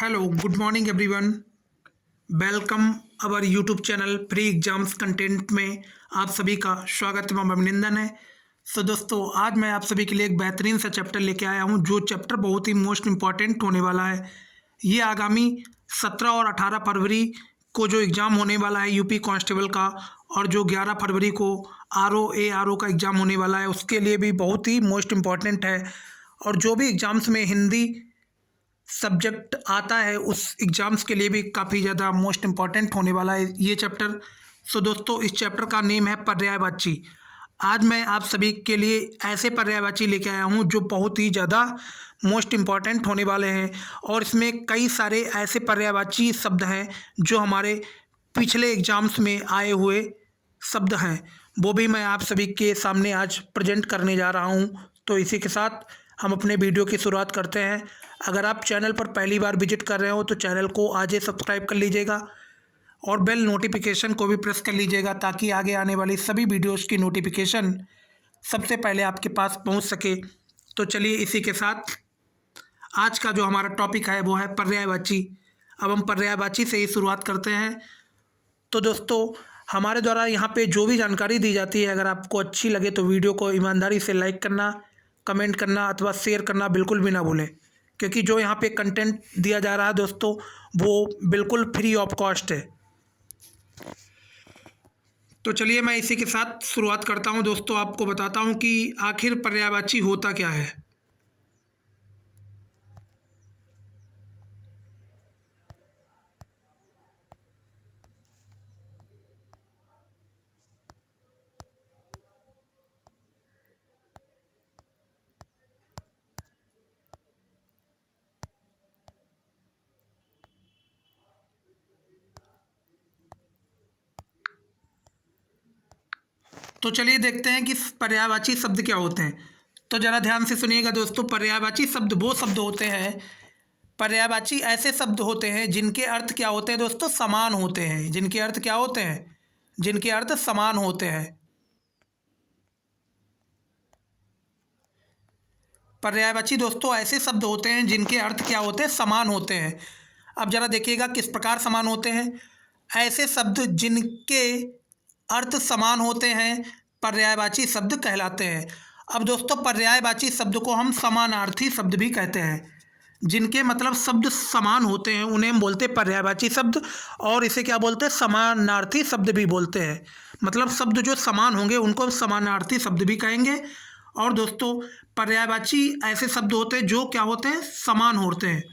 Hello, good morning everyone. Welcome our YouTube channel pre exams content में आप सभी का स्वागत एवं अभिनंदन है। दोस्तों, आज मैं आप सभी के लिए एक बेहतरीन सा चैप्टर लेके आया हूं, जो चैप्टर बहुत ही मोस्ट इम्पॉर्टेंट होने वाला है। ये आगामी 17 और 18 फरवरी को जो एग्ज़ाम होने वाला है यूपी कांस्टेबल का, और जो 11 फरवरी को आरओ का एग्ज़ाम होने वाला है, उसके लिए भी बहुत ही मोस्ट इम्पॉर्टेंट है। और जो भी एग्ज़ाम्स में हिंदी सब्जेक्ट आता है उस एग्ज़ाम्स के लिए भी काफ़ी ज़्यादा मोस्ट इम्पॉर्टेंट होने वाला है ये चैप्टर। दोस्तों, इस चैप्टर का नेम है पर्यायवाची। आज मैं आप सभी के लिए ऐसे पर्यायवाची लेके आया हूँ जो बहुत ही ज़्यादा मोस्ट इम्पॉर्टेंट होने वाले हैं, और इसमें कई सारे ऐसे पर्यायवाची शब्द हैं जो हमारे पिछले एग्ज़ाम्स में आए हुए शब्द हैं, वो भी मैं आप सभी के सामने आज प्रेजेंट करने जा रहा हूँ। तो इसी के साथ हम अपने वीडियो की शुरुआत करते हैं। अगर आप चैनल पर पहली बार विजिट कर रहे हो तो चैनल को आज ही सब्सक्राइब कर लीजिएगा और बेल नोटिफिकेशन को भी प्रेस कर लीजिएगा, ताकि आगे आने वाली सभी वीडियोस की नोटिफिकेशन सबसे पहले आपके पास पहुंच सके। तो चलिए, इसी के साथ आज का जो हमारा टॉपिक है वो है पर्यायवाची। अब हम पर्यायवाची से ही शुरुआत करते हैं। तो दोस्तों, हमारे द्वारा यहाँ पे जो भी जानकारी दी जाती है, अगर आपको अच्छी लगे तो वीडियो को ईमानदारी से लाइक करना, कमेंट करना अथवा शेयर करना बिल्कुल भी ना भूलें, क्योंकि जो यहाँ पे कंटेंट दिया जा रहा है दोस्तों, वो बिल्कुल फ्री ऑफ कॉस्ट है। तो चलिए, मैं इसी के साथ शुरुआत करता हूँ। दोस्तों, आपको बताता हूँ कि आखिर पर्यायवाची होता क्या है। तो चलिए देखते हैं कि पर्यायवाची शब्द क्या होते हैं। तो ज़रा ध्यान से सुनिएगा दोस्तों। पर्यायवाची शब्द वो शब्द होते हैं, पर्यायवाची ऐसे शब्द होते हैं जिनके अर्थ क्या होते हैं दोस्तों, समान होते हैं। जिनके अर्थ क्या होते हैं, जिनके अर्थ समान होते हैं। पर्यायवाची दोस्तों ऐसे शब्द होते हैं जिनके अर्थ क्या होते हैं, समान होते हैं। अब ज़रा देखिएगा किस प्रकार समान होते हैं। ऐसे शब्द जिनके अर्थ समान होते हैं पर्यायवाची शब्द कहलाते हैं। अब दोस्तों, पर्यायवाची शब्द को हम समानार्थी शब्द भी कहते हैं। जिनके मतलब शब्द समान होते हैं उन्हें हम बोलते हैं पर्यायवाची शब्द, और इसे क्या बोलते हैं, समानार्थी शब्द भी बोलते हैं। मतलब शब्द जो समान होंगे उनको हम समानार्थी शब्द भी कहेंगे। और दोस्तों, पर्यायवाची ऐसे शब्द होते हैं जो क्या होते हैं, समान होते हैं।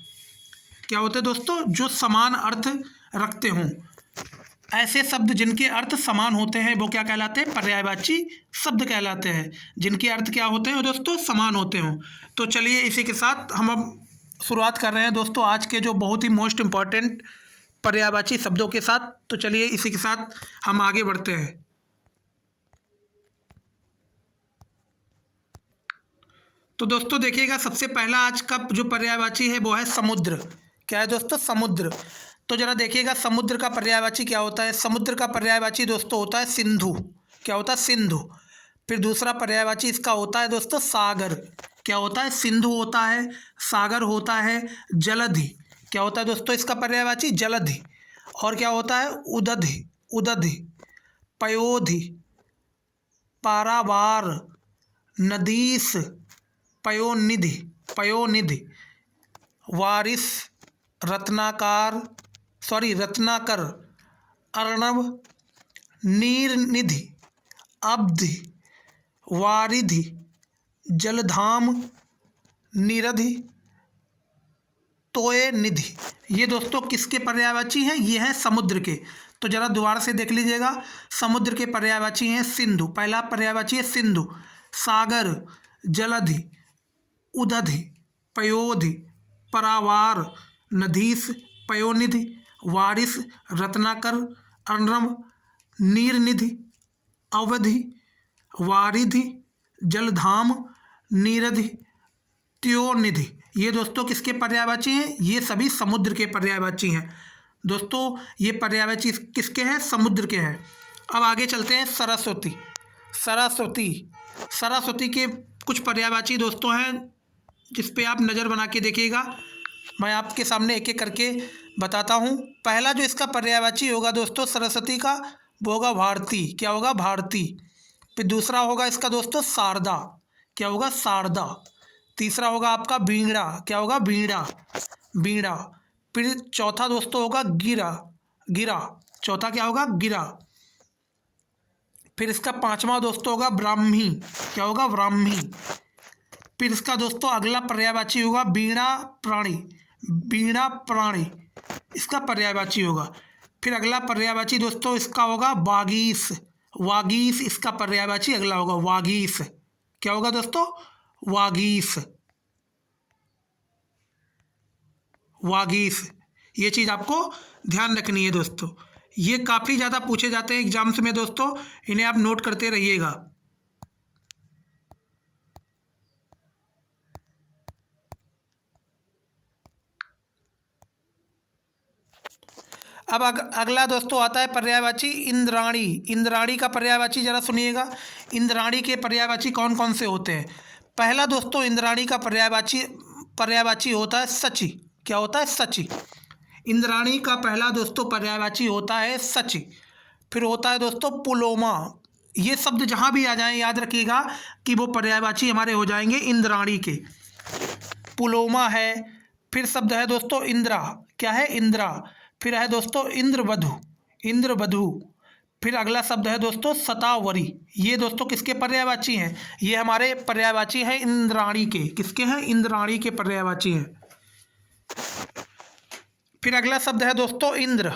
क्या होते हैं दोस्तों, जो समान अर्थ रखते हों। ऐसे शब्द जिनके अर्थ समान होते हैं वो क्या कहलाते हैं, पर्यायवाची शब्द कहलाते हैं। जिनके अर्थ क्या होते हैं दोस्तों, समान होते हों। तो चलिए, इसी के साथ हम अब शुरुआत कर रहे हैं दोस्तों आज के जो बहुत ही मोस्ट इम्पॉर्टेंट पर्यायवाची शब्दों के साथ। तो चलिए, इसी के साथ हम आगे बढ़ते हैं। तो दोस्तों देखिएगा, सबसे पहला आज का जो पर्यायवाची है वो है समुद्र। क्या है दोस्तों, समुद्र। तो जरा देखिएगा समुद्र का पर्यायवाची क्या होता है। समुद्र का पर्यायवाची दोस्तों होता है सिंधु। क्या होता है, सिंधु। फिर दूसरा पर्यायवाची इसका होता है दोस्तों सागर। क्या होता है, सिंधु होता है, सागर होता है, जलधि। क्या होता है दोस्तों इसका पर्यायवाची, जलधि। और क्या होता है, उदधि। उदधि, पयोधि, पारावार, नदीस, पयोनिधि। पयोनिधि, वारिस, रत्नाकर, अर्णव, नीरनिधि, अब्धि, वारिधि, जलधाम, निरधि, तोय निधि। ये दोस्तों किसके पर्यायवाची हैं, ये हैं समुद्र के। तो जरा दोबारा से देख लीजिएगा, समुद्र के पर्यायवाची हैं सिंधु। पहला पर्यायवाची है सिंधु, सागर, जलधि, उदधि, पयोधि, परावार, नदीस, पयोनिधि, वारिस, रत्नाकर, अर्णव, नीरनिधि, अवधि, वारिधि, जलधाम, नीरधि, त्योनिधि। ये दोस्तों किसके पर्यायवाची हैं, ये सभी समुद्र के पर्यायवाची हैं। दोस्तों, ये पर्यायवाची किसके हैं, समुद्र के हैं। अब आगे चलते हैं, सरस्वती। सरस्वती, सरस्वती के कुछ पर्यायवाची दोस्तों हैं जिस पे आप नज़र बना के देखिएगा। मैं आपके सामने एक एक करके बताता हूँ। पहला जो इसका पर्यायवाची होगा दोस्तों सरस्वती का, वो होगा भारती। क्या होगा? भारती। फिर दूसरा होगा इसका दोस्तों शारदा। क्या होगा? शारदा। तीसरा होगा आपका वीणा। क्या होगा? वीणा। वीणा। फिर चौथा दोस्तों होगा गिरा। गिरा। चौथा क्या होगा? गिरा। फिर इसका पांचवा दोस्तों होगा ब्राह्मी। क्या होगा? ब्राह्मी। फिर इसका दोस्तों अगला पर्यायवाची होगा वीणा प्राणी। वीणा प्राणी इसका पर्यायवाची होगा। फिर अगला पर्यायवाची दोस्तों इसका होगा वागीश। वागीश इसका पर्यायवाची अगला होगा वागीश। क्या होगा दोस्तों? वागीश। वागीश। ये चीज़ आपको ध्यान रखनी है दोस्तों। ये काफ़ी ज़्यादा पूछे जाते हैं एग्जाम्स में दोस्तों, इन्हें आप नोट करते रहिएगा। अब अगला दोस्तों आता है पर्यायवाची इंद्राणी। इंद्राणी का पर्यायवाची जरा सुनिएगा। इंद्राणी के पर्यायवाची कौन कौन से होते हैं? पहला दोस्तों इंद्राणी का पर्यायवाची होता है सची। क्या होता है? सची। इंद्राणी का पहला दोस्तों पर्यायवाची होता है सची। फिर होता है दोस्तों पुलोमा। ये शब्द जहाँ भी आ जाएं याद रखिएगा कि वो पर्यायवाची हमारे हो जाएंगे इंद्राणी के। पुलोमा है। फिर शब्द है दोस्तों इंद्रा। क्या है? इंद्रा। फिर है दोस्तों इंद्रवधु। इंद्रवधु। फिर अगला शब्द है दोस्तों शतावरी। ये दोस्तों किसके पर्यायवाची हैं? ये हमारे पर्यायवाची हैं इंद्राणी के। किसके हैं? इंद्राणी के पर्यायवाची हैं। फिर अगला शब्द है दोस्तों इंद्र।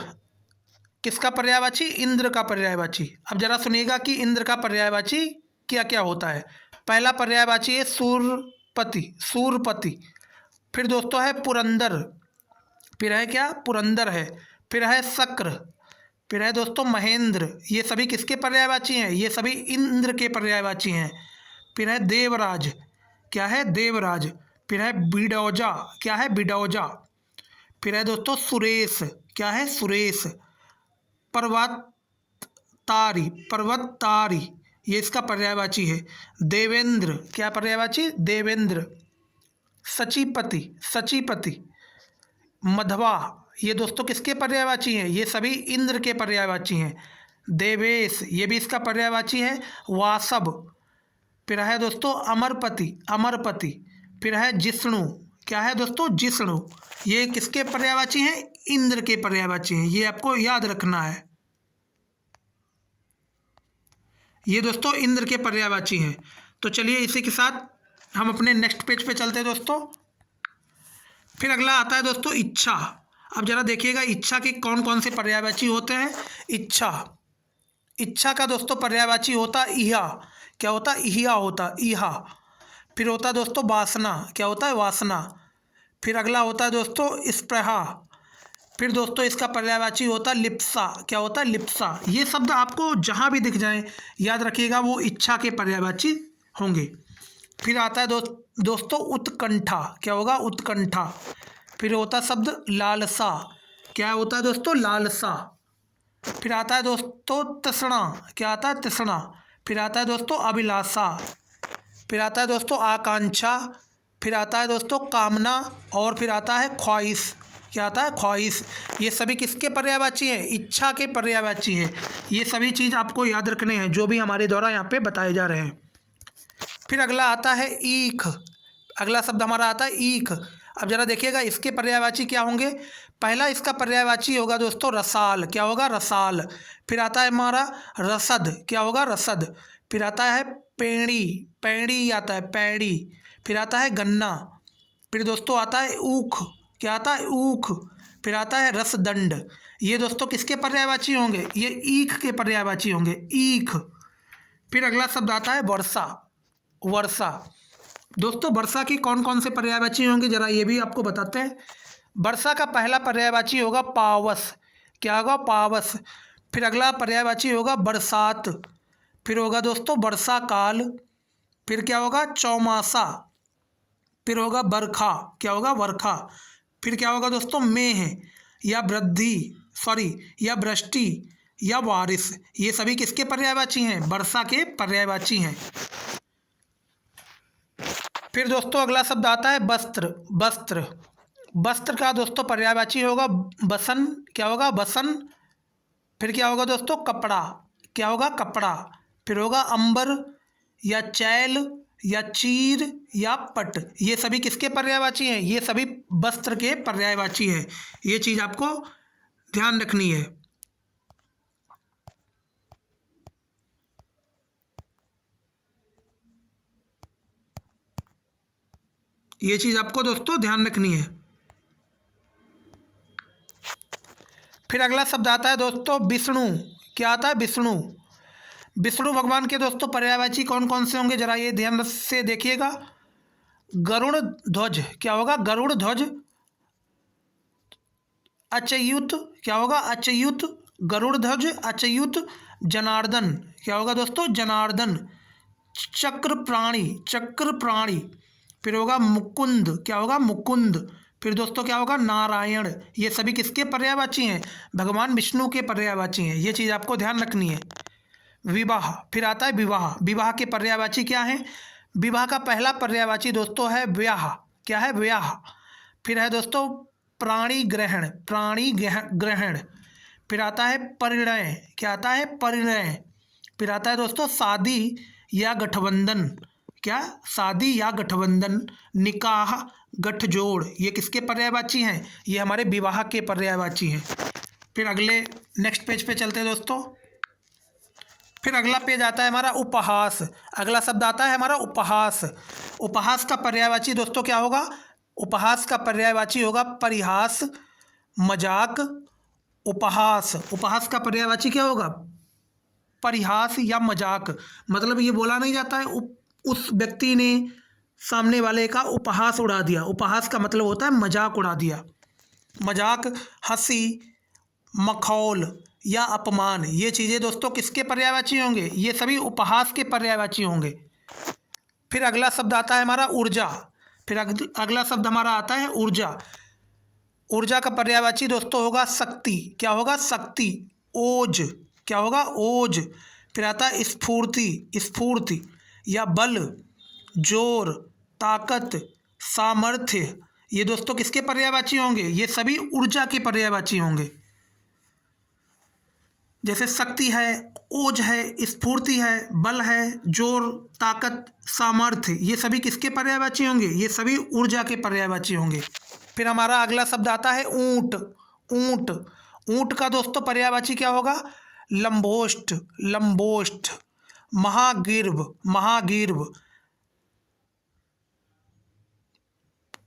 किसका पर्यायवाची? इंद्र का पर्यायवाची। अब जरा सुनिएगा कि इंद्र का पर्यायवाची क्या क्या होता है। पहला पर्यायवाची है सूरपति। सूरपति। फिर दोस्तों है पुरंदर। फिर है क्या? पुरंदर है। फिर है शक्र। फिर है दोस्तों महेंद्र। ये सभी किसके पर्यायवाची हैं? ये सभी इंद्र के पर्यायवाची हैं। फिर है देवराज। क्या है? देवराज। फिर है बिडौजा। क्या है? बिडौजा। फिर है दोस्तों सुरेश। क्या है? सुरेश। पर्वतारी। पर्वतारी ये इसका पर्यायवाची है। देवेंद्र। क्या पर्यायवाची? देवेंद्र। सचिपति। सचिपति। मधवा ये दोस्तों किसके पर्यायवाची हैं? ये सभी इंद्र के पर्यायवाची हैं। देवेश ये भी इसका पर्यायवाची है। वासव। फिर है दोस्तों अमरपति। अमरपति। फिर है जिष्णु। क्या है दोस्तों? जिष्णु। ये किसके पर्यायवाची हैं? इंद्र के पर्यायवाची हैं। ये आपको याद रखना है। ये दोस्तों इंद्र के पर्यायवाची हैं। तो चलिए इसी के साथ हम अपने नेक्स्ट पेज पे चलते हैं दोस्तों। फिर अगला आता है दोस्तों इच्छा। अब जरा देखिएगा इच्छा के कौन कौन से पर्यायवाची होते हैं। इच्छा। इच्छा का दोस्तों पर्यायवाची होता इहा। क्या होता? इहा होता। इहा। फिर होता दोस्तों वासना। क्या होता है? वासना। फिर अगला होता है दोस्तों स्पृहा। फिर दोस्तों इसका पर्यायवाची होता लिप्सा। क्या होता है? लिप्सा। ये शब्द आपको जहाँ भी दिख जाएं याद रखिएगा वो इच्छा के पर्यायवाची होंगे। फिर आता है दोस्तों उत्कंठा। क्या होगा? उत्कंठा। फिर होता शब्द लालसा। क्या होता है दोस्तों? लालसा। फिर आता है दोस्तों तृष्णा। क्या आता है? तृष्णा। फिर आता है दोस्तों अभिलाषा। फिर आता है दोस्तों आकांक्षा। फिर आता है दोस्तों कामना। और फिर आता है ख्वाहिश। क्या आता है? ख्वाहिश। ये सभी किसके पर्यायवाची हैं? इच्छा के पर्यायवाची हैं। ये सभी चीज़ आपको याद रखने हैं जो भी हमारे द्वारा यहाँ पे बताए जा रहे हैं। फिर अगला आता है ईख। अगला शब्द हमारा आता है ईख। अब जरा देखिएगा इसके पर्यायवाची क्या होंगे। पहला इसका पर्यायवाची होगा दोस्तों रसाल। क्या होगा? रसाल। फिर आता है हमारा रसद। क्या होगा? रसद। फिर आता है पेड़ी। पेड़ी आता है। पेड़ी। फिर आता है गन्ना। फिर दोस्तों आता है ऊख। क्या आता है? ऊख। फिर आता है रसदंड। ये दोस्तों किसके पर्यायवाची होंगे? ये ईख के पर्यायवाची होंगे। ईख। फिर अगला शब्द आता है वर्षा। वर्षा। दोस्तों वर्षा की कौन कौन से पर्यायवाची होंगे जरा ये भी आपको बताते हैं। वर्षा का पहला पर्यायवाची होगा पावस। क्या होगा? पावस। फिर अगला पर्यायवाची होगा बरसात। फिर होगा दोस्तों वर्षा काल। फिर क्या होगा? चौमासा। फिर होगा बरखा। क्या होगा? बरखा। फिर क्या होगा दोस्तों? मेह या या वृष्टि या बारिश। ये सभी किसके पर्यायवाची हैं? वर्षा के पर्यायवाची हैं। फिर दोस्तों अगला शब्द आता है वस्त्र। वस्त्र। वस्त्र का दोस्तों पर्यायवाची होगा बसन, क्या होगा बसन। फिर क्या होगा दोस्तों कपड़ा, क्या होगा कपड़ा। फिर होगा अंबर या चैल या चीर या पट, ये सभी किसके पर्यायवाची हैं, ये सभी वस्त्र के पर्यायवाची हैं। ये चीज़ आपको ध्यान रखनी है। ये चीज़ आपको दोस्तों ध्यान रखनी है। फिर अगला शब्द आता है दोस्तों विष्णु। क्या आता है विष्णु। विष्णु भगवान के दोस्तों पर्यायवाची कौन कौन से होंगे, जरा ये ध्यान से देखिएगा। गरुड़ ध्वज, क्या होगा गरुड़ ध्वज। अच्युत, क्या होगा अच्युत, गरुड़ ध्वज अच्युत। जनार्दन, क्या होगा दोस्तों जनार्दन। चक्र प्राणी, चक्र प्राणी। फिर होगा मुकुंद, क्या होगा मुकुंद। फिर दोस्तों क्या होगा नारायण। ये सभी किसके पर्यायवाची हैं, भगवान विष्णु के पर्यायवाची हैं। ये चीज़ आपको ध्यान रखनी है। विवाह, फिर आता है विवाह। विवाह के पर्यायवाची क्या है, विवाह का पहला पर्यायवाची दोस्तों है व्याह, क्या है व्याह। फिर है दोस्तों प्राणी ग्रहण, प्राणी ग्रहण। फिर आता है परिणय, क्या आता है परिणय। फिर आता है दोस्तों शादी या गठबंधन, क्या शादी या गठबंधन। निकाह, गठजोड़, ये किसके पर्यायवाची हैं, ये हमारे विवाह के पर्यायवाची हैं। फिर अगले नेक्स्ट पेज पे चलते हैं दोस्तों। फिर अगला पेज आता है हमारा उपहास। अगला शब्द आता है हमारा उपहास। उपहास का पर्यायवाची दोस्तों क्या होगा, उपहास का पर्यायवाची होगा परिहास, मजाक। उपहास, उपहास का पर्यायवाची क्या होगा परिहास या मजाक। मतलब ये बोला नहीं जाता है उस व्यक्ति ने सामने वाले का उपहास उड़ा दिया। उपहास का मतलब होता है मजाक उड़ा दिया। मजाक, हंसी, मखौल या अपमान, ये चीज़ें दोस्तों किसके पर्यायवाची होंगे, ये सभी उपहास के पर्यायवाची होंगे। फिर अगला शब्द आता है हमारा ऊर्जा। फिर अगला शब्द हमारा आता है ऊर्जा। ऊर्जा का पर्यायवाची दोस्तों होगा शक्ति, क्या होगा शक्ति। ओज, क्या होगा ओज। फिर आता है स्फूर्ति, स्फूर्ति या बल, जोर, ताकत, सामर्थ्य, ये दोस्तों किसके पर्यायवाची होंगे, ये सभी ऊर्जा के पर्यायवाची होंगे। जैसे शक्ति है, ओज है, स्फूर्ति है, बल है, जोर, ताकत, सामर्थ्य, ये सभी किसके पर्यायवाची होंगे, ये सभी ऊर्जा के पर्यायवाची होंगे। फिर हमारा अगला शब्द आता है ऊंट। ऊंट, ऊंट का दोस्तों पर्यायवाची क्या होगा लंबोष्ठ, लंबोष्ठ। महागिर्भ, महागिर्भ।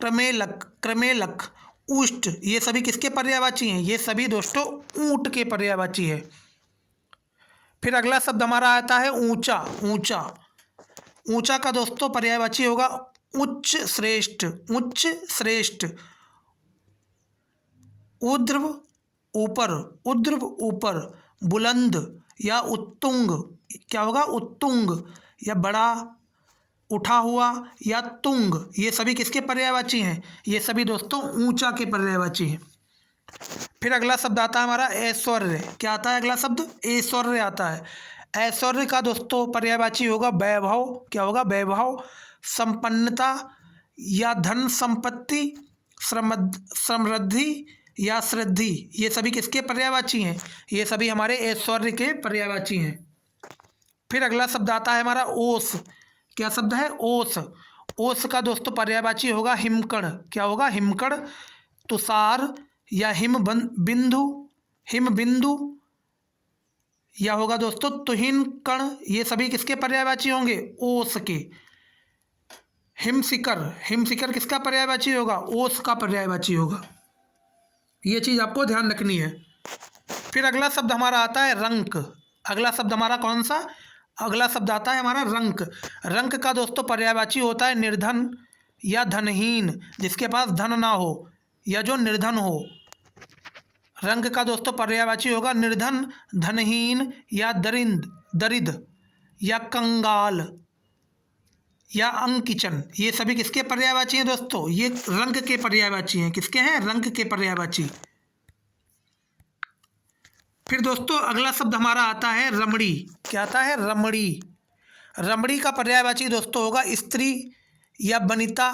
क्रमेलक, क्रमेलक। उष्ट, ये सभी किसके पर्यायवाची हैं, ये सभी दोस्तों ऊंट के पर्यायवाची है। फिर अगला शब्द हमारा आता है ऊंचा, ऊंचा। ऊंचा का दोस्तों पर्यायवाची होगा उच्च श्रेष्ठ, उच्च श्रेष्ठ। ऊर्ध्व, ऊपर, ऊर्ध्व ऊपर। बुलंद या उत्तुंग, क्या होगा उत्तुंग या बड़ा, उठा हुआ या तुंग, ये सभी किसके पर्यायवाची हैं, ये सभी दोस्तों ऊंचा के पर्यायवाची हैं। फिर अगला शब्द आता है हमारा ऐश्वर्य। क्या आता है अगला शब्द ऐश्वर्य आता है। ऐश्वर्य का दोस्तों पर्यायवाची होगा वैभव, क्या होगा वैभव। संपन्नता या धन संपत्ति, समृद्धि या श्रद्धि, ये सभी किसके पर्यायवाची हैं, ये सभी हमारे ऐश्वर्य के पर्यायवाची हैं। फिर अगला शब्द आता है हमारा ओस। क्या शब्द है ओस। ओस का दोस्तों पर्यायवाची होगा हिमकण, क्या होगा हिमकण। तुषार या हिम बिंदु, हिम बिंदु या होगा दोस्तों तुहिन कण, ये सभी किसके पर्यायवाची होंगे ओस के। हिमशिखर, हिमशिखर किसका पर्यायवाची होगा ओस का पर्यायवाची होगा। ये चीज़ आपको ध्यान रखनी है। फिर अगला शब्द हमारा आता है रंक। अगला शब्द हमारा कौन सा, अगला शब्द आता है हमारा रंक। रंक का दोस्तों पर्यायवाची होता है निर्धन या धनहीन, जिसके पास धन ना हो या जो निर्धन हो। रंक का दोस्तों पर्यायवाची होगा निर्धन, धनहीन या दरिद्र या कंगाल या अंकिचन, ये सभी किसके पर्यायवाची हैं दोस्तों, ये रंक के पर्यायवाची हैं। किसके हैं रंक के पर्यायवाची। फिर दोस्तों अगला शब्द हमारा आता है रमणी। क्या आता है रमणी। रमणी का पर्यायवाची दोस्तों होगा स्त्री या वनिता।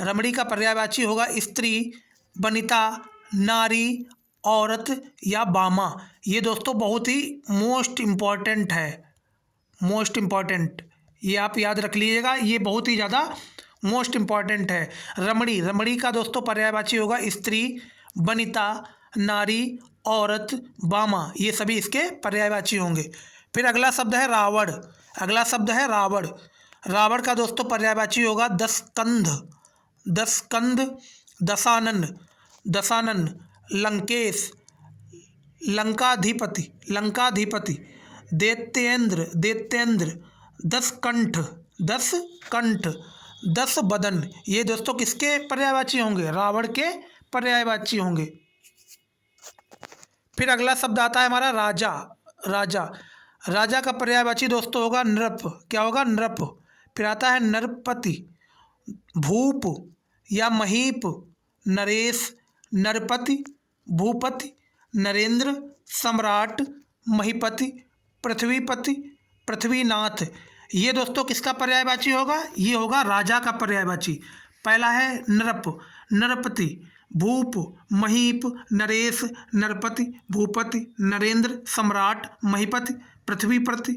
रमणी का पर्यायवाची होगा स्त्री, वनिता, नारी, औरत या बामा। ये दोस्तों बहुत ही मोस्ट इम्पॉर्टेंट है, मोस्ट इम्पॉर्टेंट, ये आप याद रख लीजिएगा, ये बहुत ही ज़्यादा मोस्ट इम्पॉर्टेंट है। रमणी, रमणी का दोस्तों पर्यायवाची होगा स्त्री, वनिता, नारी, औरत, बामा, ये सभी इसके पर्यायवाची होंगे। फिर अगला शब्द है रावण। अगला शब्द है रावण। रावण का दोस्तों पर्यायवाची होगा दशकंध, दशकंध, दशानन, दशानन, लंकेश, लंकाधिपति, लंकाधिपति, दैत्येंद्र, दैत्येंद्र, दशकंठ, दशकंठ, दस बदन, ये दोस्तों किसके पर्यायवाची होंगे? रावण के पर्यायवाची होंगे। फिर अगला शब्द आता है हमारा राजा। राजा, राजा का पर्यायवाची दोस्तों होगा नृप। क्या होगा? नृप। फिर आता है नरपति, भूप या महीप, नरेश, नरपति, भूपति, नरेंद्र, सम्राट, महीपति, पृथ्वीपति, पृथ्वीनाथ। ये दोस्तों किसका पर्यायवाची होगा? ये होगा राजा का पर्यायवाची। पहला है नृप, नरपति, भूप, महीप, नरेश, नरपति, भूपति, नरेंद्र, सम्राट, महीपति, पृथ्वीपति,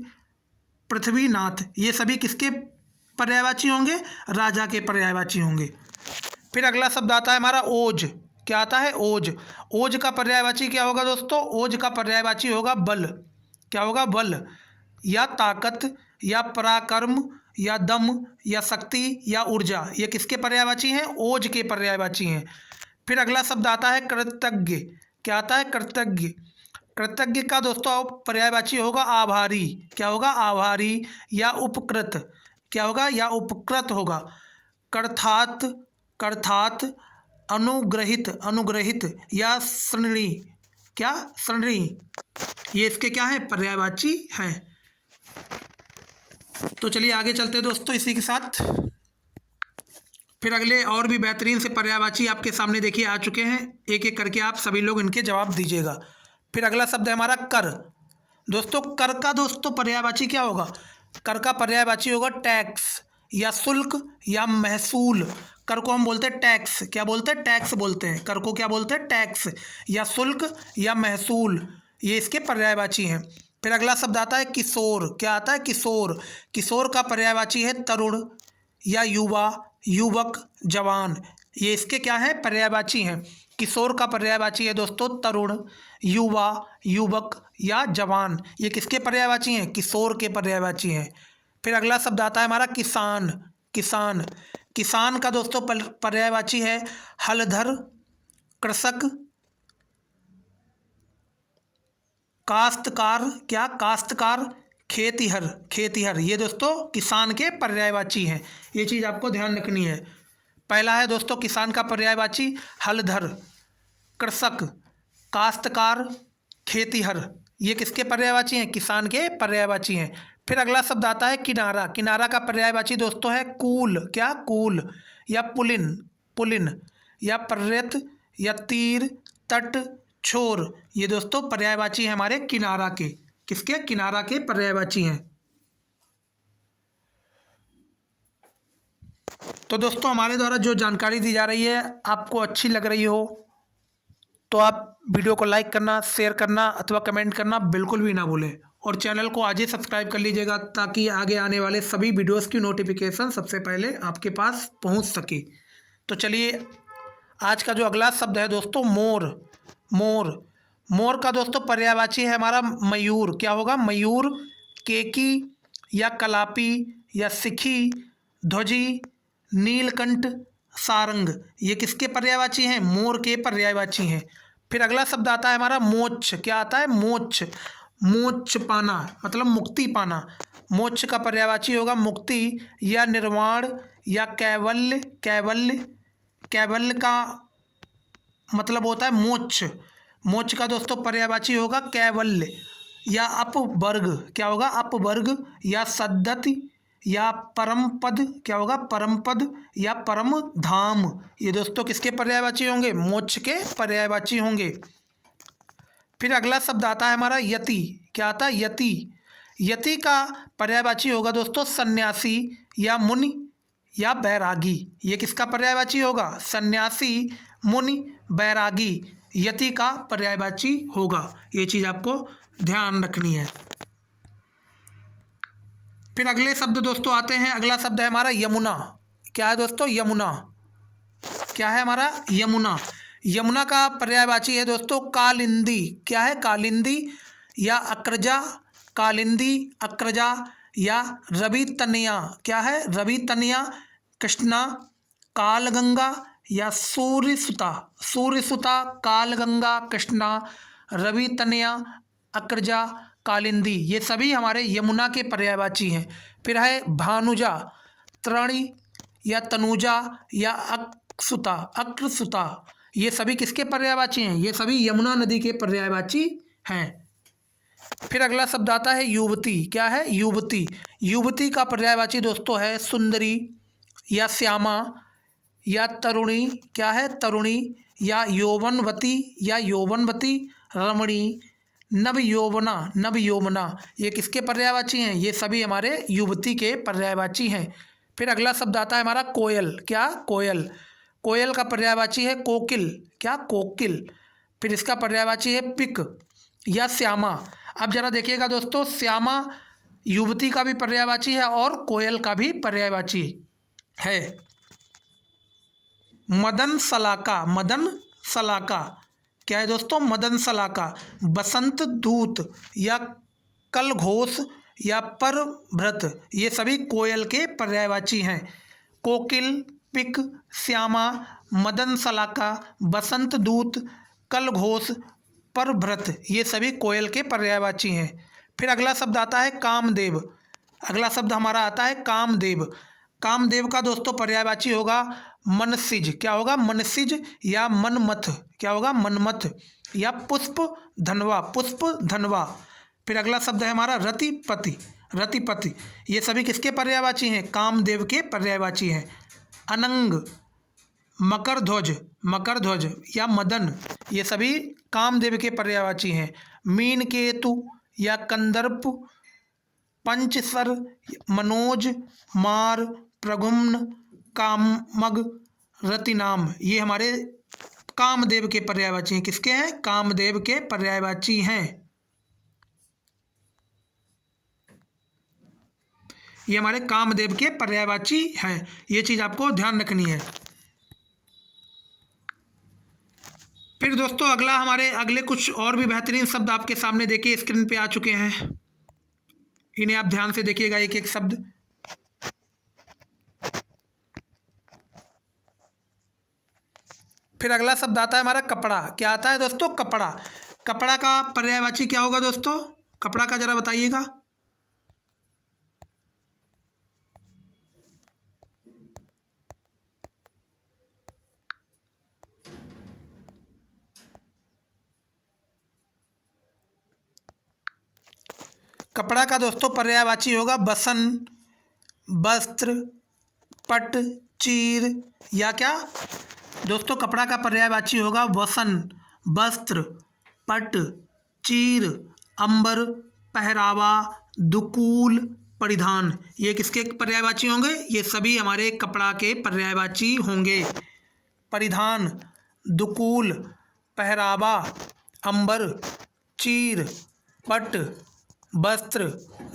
पृथ्वीनाथ। ये सभी किसके पर्यायवाची होंगे? राजा के पर्यायवाची होंगे। फिर अगला शब्द आता है हमारा ओज। क्या आता है? ओज। ओज का पर्यायवाची क्या होगा दोस्तों? ओज का पर्यायवाची होगा बल। क्या होगा? बल या ताकत या पराक्रम या दम या शक्ति या ऊर्जा। ये किसके पर्यायवाची हैं? ओज के पर्यायवाची हैं। फिर अगला शब्द आता है कृतज्ञ। क्या आता है? कृतज्ञ। कृतज्ञ का दोस्तों पर्यायवाची होगा आभारी। क्या होगा? आभारी या उपकृत। क्या होगा? या उपकृत होगा। कृतार्थ, कृतार्थ, अनुग्रहित, अनुग्रहित या श्रेणी। क्या? श्रेणी। ये इसके क्या है? पर्यायवाची हैं। तो चलिए आगे चलते हैं दोस्तों इसी के साथ। फिर अगले और भी बेहतरीन से पर्यायवाची आपके सामने देखिए आ चुके हैं, एक एक करके आप सभी लोग इनके जवाब दीजिएगा। फिर अगला शब्द है हमारा कर। दोस्तों कर का दोस्तों पर्यायवाची क्या होगा? कर का पर्यायवाची होगा टैक्स या शुल्क या महसूल। कर को हम बोलते हैं टैक्स। क्या बोलते हैं? टैक्स बोलते हैं। कर को क्या बोलते हैं? टैक्स या शुल्क या महसूल। ये इसके पर्यायवाची हैं। फिर अगला शब्द आता है किशोर। क्या आता है? किशोर। किशोर का पर्यायवाची है तरुण या युवा, युवक, जवान। ये इसके क्या है? पर्यायवाची हैं। किशोर का पर्यायवाची है दोस्तों तरुण, युवा, युवक या जवान। ये किसके पर्यायवाची हैं? किशोर के पर्यायवाची हैं। फिर अगला शब्द आता है हमारा किसान। किसान। किसान का दोस्तों पर्यायवाची है हलधर, कृषक, काश्तकार। क्या? काश्तकार, खेतिहर, खेतिहर। ये दोस्तों किसान के पर्यायवाची हैं। ये चीज़ आपको ध्यान रखनी है। पहला है दोस्तों किसान का पर्यायवाची हलधर, कृषक, काश्तकार, खेतिहर। ये किसके पर्यायवाची हैं? किसान के पर्यायवाची हैं। फिर अगला शब्द आता है किनारा। किनारा का पर्यायवाची दोस्तों है कूल। क्या? कूल या पुलिन, पुलिन या पर्यत या तीर, तट, छोर। ये दोस्तों पर्यायवाची है हमारे किनारा के। किसके? किनारा के पर्यायवाची हैं। तो दोस्तों हमारे द्वारा जो जानकारी दी जा रही है आपको अच्छी लग रही हो तो आप वीडियो को लाइक करना, शेयर करना अथवा कमेंट करना बिल्कुल भी ना भूलें, और चैनल को आज ही सब्सक्राइब कर लीजिएगा ताकि आगे आने वाले सभी वीडियोस की नोटिफिकेशन सबसे पहले आपके पास पहुंच सके। तो चलिए आज का जो अगला शब्द है दोस्तों मोर। मोर। मोर का दोस्तों पर्यायवाची है हमारा मयूर। क्या होगा? मयूर, केकी या कलापी या सिखी, ध्वजी, नीलकंठ, सारंग। ये किसके पर्यायवाची हैं? मोर के पर्यायवाची हैं। फिर अगला शब्द आता है हमारा मोक्ष। क्या आता है? मोक्ष। मोक्ष पाना मतलब मुक्ति पाना। मोक्ष का पर्यायवाची होगा मुक्ति या निर्वाण या कैवल्य। कैवल्य, कैवल्य का मतलब होता है मोक्ष। मोक्ष का दोस्तों पर्यायवाची होगा कैवल्य या अपवर्ग। क्या होगा? अपवर्ग या सद्गति या परम पद। क्या होगा? परम पद या परम धाम। ये दोस्तों किसके पर्यायवाची होंगे? मोक्ष के पर्यायवाची होंगे। फिर अगला शब्द आता है हमारा यति। क्या आता है? यति। यति का पर्यायवाची होगा दोस्तों सन्यासी या मुनि या बैरागी। ये किसका पर्यायवाची होगा? सन्यासी, मुनि, बैरागी, यति का पर्यायवाची होगा। ये चीज़ आपको ध्यान रखनी है। फिर अगले शब्द दोस्तों आते हैं। अगला शब्द है हमारा यमुना। क्या है दोस्तों? यमुना। क्या है हमारा? यमुना। यमुना का पर्यायवाची है दोस्तों कालिंदी। क्या है? कालिंदी या अक्रजा, कालिंदी, अक्रजा या रवि तनया। क्या है? रवि तनया, कृष्णा, कालगंगा या सूर्यसुता। सूर्यसुता, कालगंगा, कृष्णा, रवि तनया, अक्रजा, कालिंदी, ये सभी हमारे यमुना के पर्यायवाची हैं। फिर है भानुजा, त्रणी या तनुजा या अक्सुता, अक्रसुता, ये सभी किसके पर्यायवाची हैं? ये सभी यमुना नदी के पर्यायवाची हैं। फिर अगला शब्द आता है युवती। क्या है? युवती। युवती का पर्यायवाची दोस्तों है सुंदरी या श्यामा या तरुणी। क्या है? तरुणी या यौवनवती या यौवनवती, रमणी, नव यौवना, नव यौवना, ये किसके पर्यायवाची हैं? ये सभी हमारे युवती के पर्यायवाची हैं। फिर अगला शब्द आता है हमारा कोयल। क्या? कोयल। कोयल का पर्यायवाची है कोकिल। क्या? कोकिल। फिर इसका पर्यायवाची है पिक या श्यामा। अब जरा देखिएगा दोस्तों, श्यामा युवती का भी पर्यायवाची है और कोयल का भी पर्यायवाची है। मदन सलाका। मदन सलाका। क्या है दोस्तों? मदन सलाका। बसंत दूत या कलघोष या परभृत, ये सभी कोयल के पर्यायवाची हैं। कोकिल, पिक, श्यामा, मदन सलाका, बसंत दूत, कलघोष, परभृत, ये सभी कोयल के पर्यायवाची हैं। फिर अगला शब्द आता है कामदेव। अगला शब्द हमारा आता है कामदेव। कामदेव का दोस्तों पर्यायवाची होगा मनसिज। क्या होगा? मनसिज या मनमथ। क्या होगा? मनमथ या पुष्प धनवा, पुष्प धनवा। फिर अगला शब्द है हमारा रतिपति। रतिपति, ये सभी किसके पर्यायवाची हैं? कामदेव के पर्यायवाची हैं। अनंग, मकरध्वज, मकरध्वज या मदन, ये सभी कामदेव के पर्यायवाची हैं। मीनकेतु या कंदर्प, पंचसर, मनोज, मार, प्रगुम्न, कामग, रतिनाम, ये हमारे कामदेव के पर्यायवाची हैं। किसके हैं? कामदेव के पर्यायवाची हैं। ये हमारे कामदेव के पर्यायवाची हैं। ये चीज़ आपको ध्यान रखनी है। फिर दोस्तों अगला हमारे अगले कुछ और भी बेहतरीन शब्द आपके सामने देखिए स्क्रीन पे आ चुके हैं। इन्हें आप ध्यान से देखिएगा एक एक शब्द। फिर अगला शब्द आता है हमारा कपड़ा। क्या आता है दोस्तों? कपड़ा। कपड़ा का पर्यायवाची क्या होगा दोस्तों? कपड़ा का जरा बताइएगा। कपड़ा का दोस्तों पर्यायवाची होगा बसन, वस्त्र, पट, चीर या क्या दोस्तों? कपड़ा का पर्यायवाची होगा वसन, वस्त्र, पट, चीर, अंबर, पहरावा, दुकूल, परिधान, ये किसके पर्यायवाची होंगे? ये सभी हमारे कपड़ा के पर्यायवाची होंगे। परिधान, दुकूल, पहरावा, अंबर, चीर, पट, वस्त्र,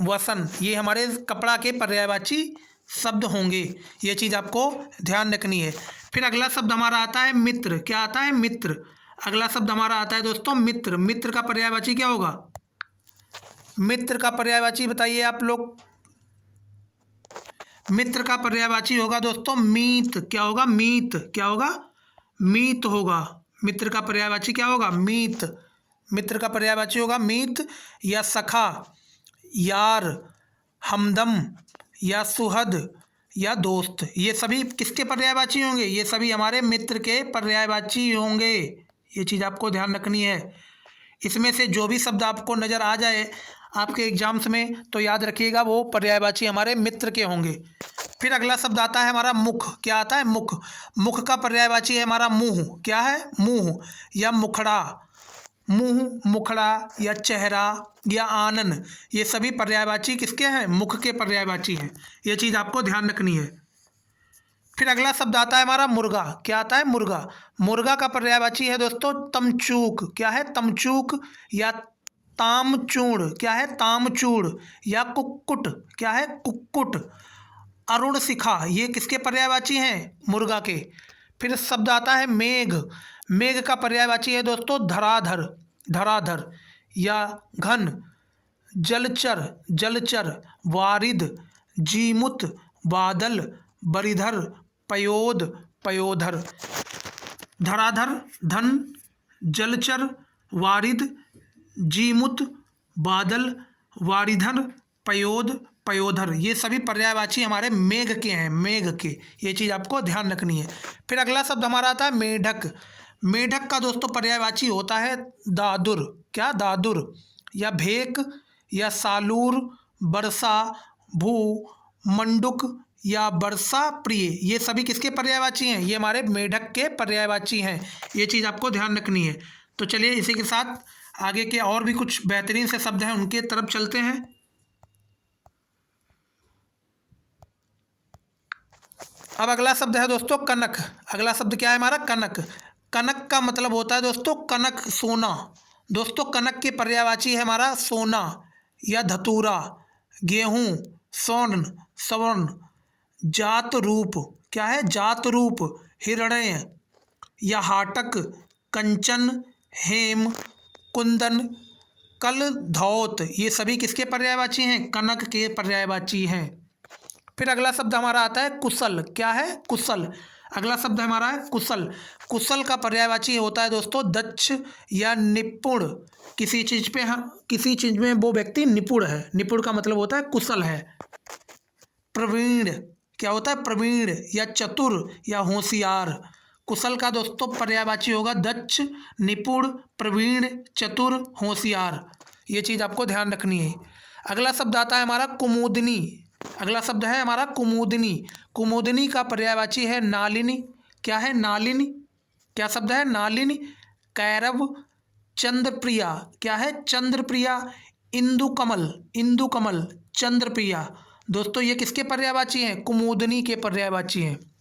वसन, ये हमारे कपड़ा के पर्यायवाची शब्द होंगे। ये चीज़ आपको ध्यान रखनी है। फिर अगला शब्द हमारा आता है मित्र। क्या आता है? मित्र। अगला शब्द हमारा आता है दोस्तों मित्र। मित्र का पर्यायवाची क्या होगा? मित्र का पर्यायवाची बताइए आप लोग। मित्र का पर्यायवाची होगा दोस्तों मीत। क्या होगा? मीत। क्या होगा? मीत होगा। मित्र का पर्यायवाची क्या होगा? मीत। मित्र का पर्यायवाची होगा मीत या सखा, यार, हमदम या सुहद या दोस्त, ये सभी किसके पर्यायवाची होंगे? ये सभी हमारे मित्र के पर्यायवाची होंगे। ये चीज़ आपको ध्यान रखनी है। इसमें से जो भी शब्द आपको नज़र आ जाए आपके एग्जाम्स में तो याद रखिएगा वो पर्यायवाची हमारे मित्र के होंगे। फिर अगला शब्द आता है हमारा मुख। क्या आता है? मुख। मुख का पर्यायवाची है हमारा मुँह। क्या है? मुँह या मुखड़ा, मुँह, मुखड़ा या चेहरा या आनन, ये सभी पर्यायवाची किसके हैं? मुख के पर्यायवाची हैं। ये चीज़ आपको ध्यान रखनी है। फिर अगला शब्द आता है हमारा मुर्गा। क्या आता है? मुर्गा। मुर्गा का पर्यायवाची है दोस्तों तमचूक। क्या है? तमचूक या तामचूड़। क्या है? तामचूड़ या कुक्कुट। क्या है? कुक्कुट। अरुण शिखा, ये किसके पर्यायवाची हैं? मुर्गा के। फिर शब्द आता है मेघ। मेघ का पर्यायवाची है दोस्तों धराधर। धराधर या घन। जलचर। जलचर। वारिद। जीमुत। बादल। बरिधर। पयोद। पयोधर। धराधर, धन, जलचर, वारिद, जीमुत, बादल, वारिधर, पयोद, पयोधर, ये सभी पर्यायवाची हमारे मेघ के हैं। मेघ के, ये चीज़ आपको ध्यान रखनी है। फिर अगला शब्द हमारा आता है मेढक। मेढक का दोस्तों पर्यायवाची होता है दादुर। क्या? दादुर या भेक या सालूर, वर्षा, भू, मंडुक या वर्षा प्रिय, ये सभी किसके पर्यायवाची हैं? ये हमारे मेढक के पर्यायवाची हैं। ये चीज़ आपको ध्यान रखनी है। तो चलिए इसी के साथ आगे के और भी कुछ बेहतरीन से शब्द हैं उनके तरफ चलते हैं। अब अगला शब्द है दोस्तों कनक। अगला शब्द क्या है हमारा? कनक। कनक का मतलब होता है दोस्तों कनक, सोना। दोस्तों कनक के पर्यायवाची है हमारा सोना या धतूरा, गेहूं, स्वर्ण, स्वर्ण, जात रूप। क्या है? जात रूप, हिरण्य या हाटक, कंचन, हेम, कुंदन, कल, धौत, ये सभी किसके पर्यायवाची हैं? कनक के पर्यायवाची हैं। फिर अगला शब्द हमारा आता है कुशल। क्या है? कुशल। अगला शब्द हमारा है कुशल। कुशल का पर्यायवाची होता है दोस्तों दक्ष या निपुण। किसी चीज़ पे किसी चीज़ में वो व्यक्ति निपुण है। निपुण का मतलब होता है कुशल है। प्रवीण। क्या होता है? प्रवीण या चतुर या होशियार। कुशल का दोस्तों पर्यायवाची होगा दक्ष, निपुण, प्रवीण, चतुर, होशियार। ये चीज़ आपको ध्यान रखनी है। अगला शब्द आता है हमारा कुमुदनी। अगला शब्द है हमारा कुमुदनी। कुमुदनी का पर्यायवाची है नालिनी। क्या है? नालिनी। क्या शब्द है? नालिनी। कैरव, चंद्रप्रिया। क्या है? चंद्रप्रिया। इंदु कमल। इंदु कमल, चंद्रप्रिया। दोस्तों ये किसके पर्यायवाची हैं? कुमुदनी के पर्यायवाची हैं।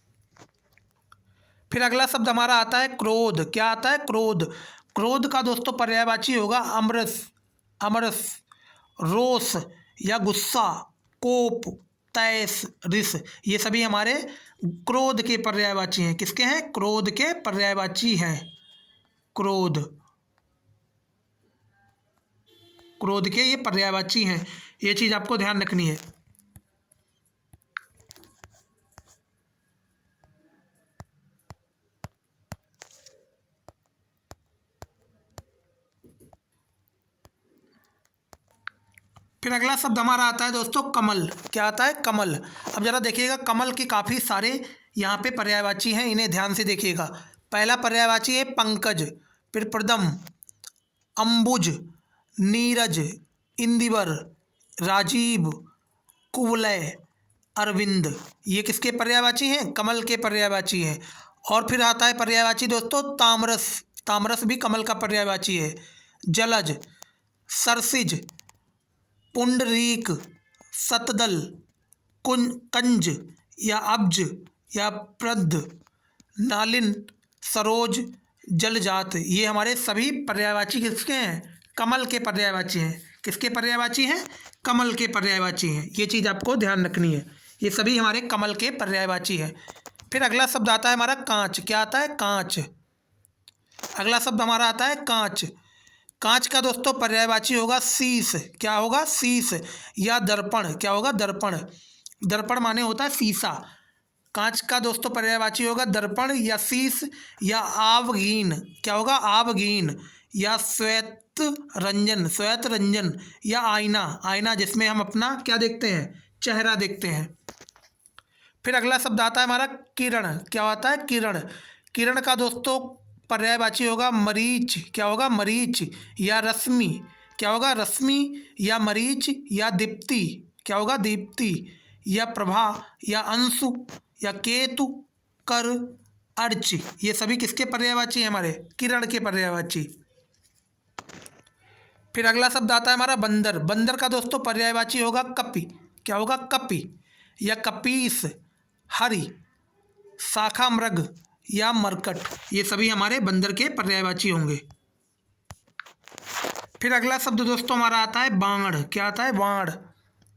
फिर अगला शब्द हमारा आता है क्रोध। क्या आता है? क्रोध। क्रोध का दोस्तों पर्यायवाची होगा अमरस, अमरस, रोष या गुस्सा, कोप, तैस, रिस, ये सभी हमारे क्रोध के पर्यायवाची हैं। किसके हैं? क्रोध के पर्यायवाची हैं। क्रोध, क्रोध के ये पर्यायवाची हैं। ये चीज़ आपको ध्यान रखनी है। फिर अगला शब्द हमारा आता है दोस्तों कमल। क्या आता है? कमल। अब जरा देखिएगा कमल के काफ़ी सारे यहाँ पे पर्यायवाची हैं, इन्हें ध्यान से देखिएगा। पहला पर्यायवाची है पंकज, फिर प्रदम, अंबुज, नीरज, इंदिवर, राजीव, कुवलय, अरविंद, ये किसके पर्यायवाची हैं? कमल के पर्यायवाची हैं। और फिर आता है पर्यायवाची दोस्तों तामरस। तामरस भी कमल का पर्यायवाची है। जलज, सरसिज, पुंडरीक, सतदल, कंज या अब्ज या प्रद, नालिन, सरोज, जलजात, ये हमारे सभी पर्यायवाची किसके हैं? कमल के पर्यायवाची हैं। किसके पर्यायवाची हैं? कमल के पर्यायवाची हैं। ये चीज़ आपको ध्यान रखनी है। ये सभी हमारे कमल के पर्यायवाची हैं। फिर अगला शब्द आता है हमारा कांच। क्या आता है? कांच। अगला शब्द हमारा आता है कांच। कांच का दोस्तों पर्यायवाची होगा शीश। क्या होगा? शीश या दर्पण। क्या होगा? दर्पण। दर्पण माने होता है शीशा। कांच का दोस्तों पर्यायवाची होगा दर्पण या शीश या आवगीन। क्या होगा? आवगीन या श्वेत रंजन। श्वेत रंजन या आईना। आईना जिसमें हम अपना क्या देखते हैं? चेहरा देखते हैं। फिर अगला शब्द आता है हमारा किरण। क्या होता है? किरण। किरण का दोस्तों पर्यायवाची होगा मरीच। क्या होगा? मरीच या रश्मि। क्या होगा? रश्मि या मरीच या दीप्ति। क्या होगा? दीप्ति या प्रभा या अंशु या केतु, कर, अर्च, ये सभी किसके पर्यायवाची हैं? हमारे किरण के पर्यायवाची। फिर अगला शब्द आता है हमारा बंदर। बंदर का दोस्तों पर्यायवाची होगा कपि। क्या होगा? कपि या कपीस, हरि, शाखा मृग या मरकट, ये सभी हमारे बंदर के पर्यायवाची होंगे। फिर अगला शब्द दोस्तों हमारा आता है बाण। क्या आता है? बाण।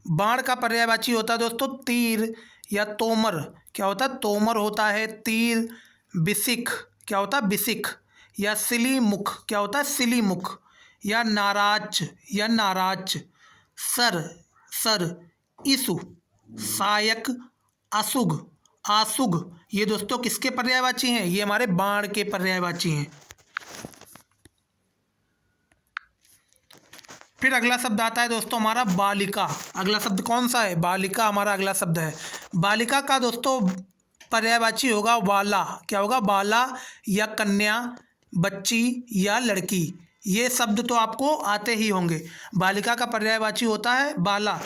बाण का पर्यायवाची होता है दोस्तों तीर या तोमर। क्या होता है? तोमर होता है। तीर। बिसिक। क्या होता है? बिसिक। या सिलीमुख। क्या होता है? सिलीमुख। या नाराज या नाराज। सर। सर। इसु। सायक। असुग। आसुग। ये दोस्तों किसके पर्यायवाची हैं? ये हमारे बाण के पर्यायवाची हैं। फिर अगला शब्द आता है दोस्तों हमारा बालिका। अगला शब्द कौन सा है? बालिका हमारा अगला शब्द है। बालिका का दोस्तों पर्यायवाची होगा बाला। क्या होगा? बाला या कन्या, बच्ची या लड़की। ये शब्द तो आपको आते ही होंगे। बालिका का पर्यायवाची होता है बाला।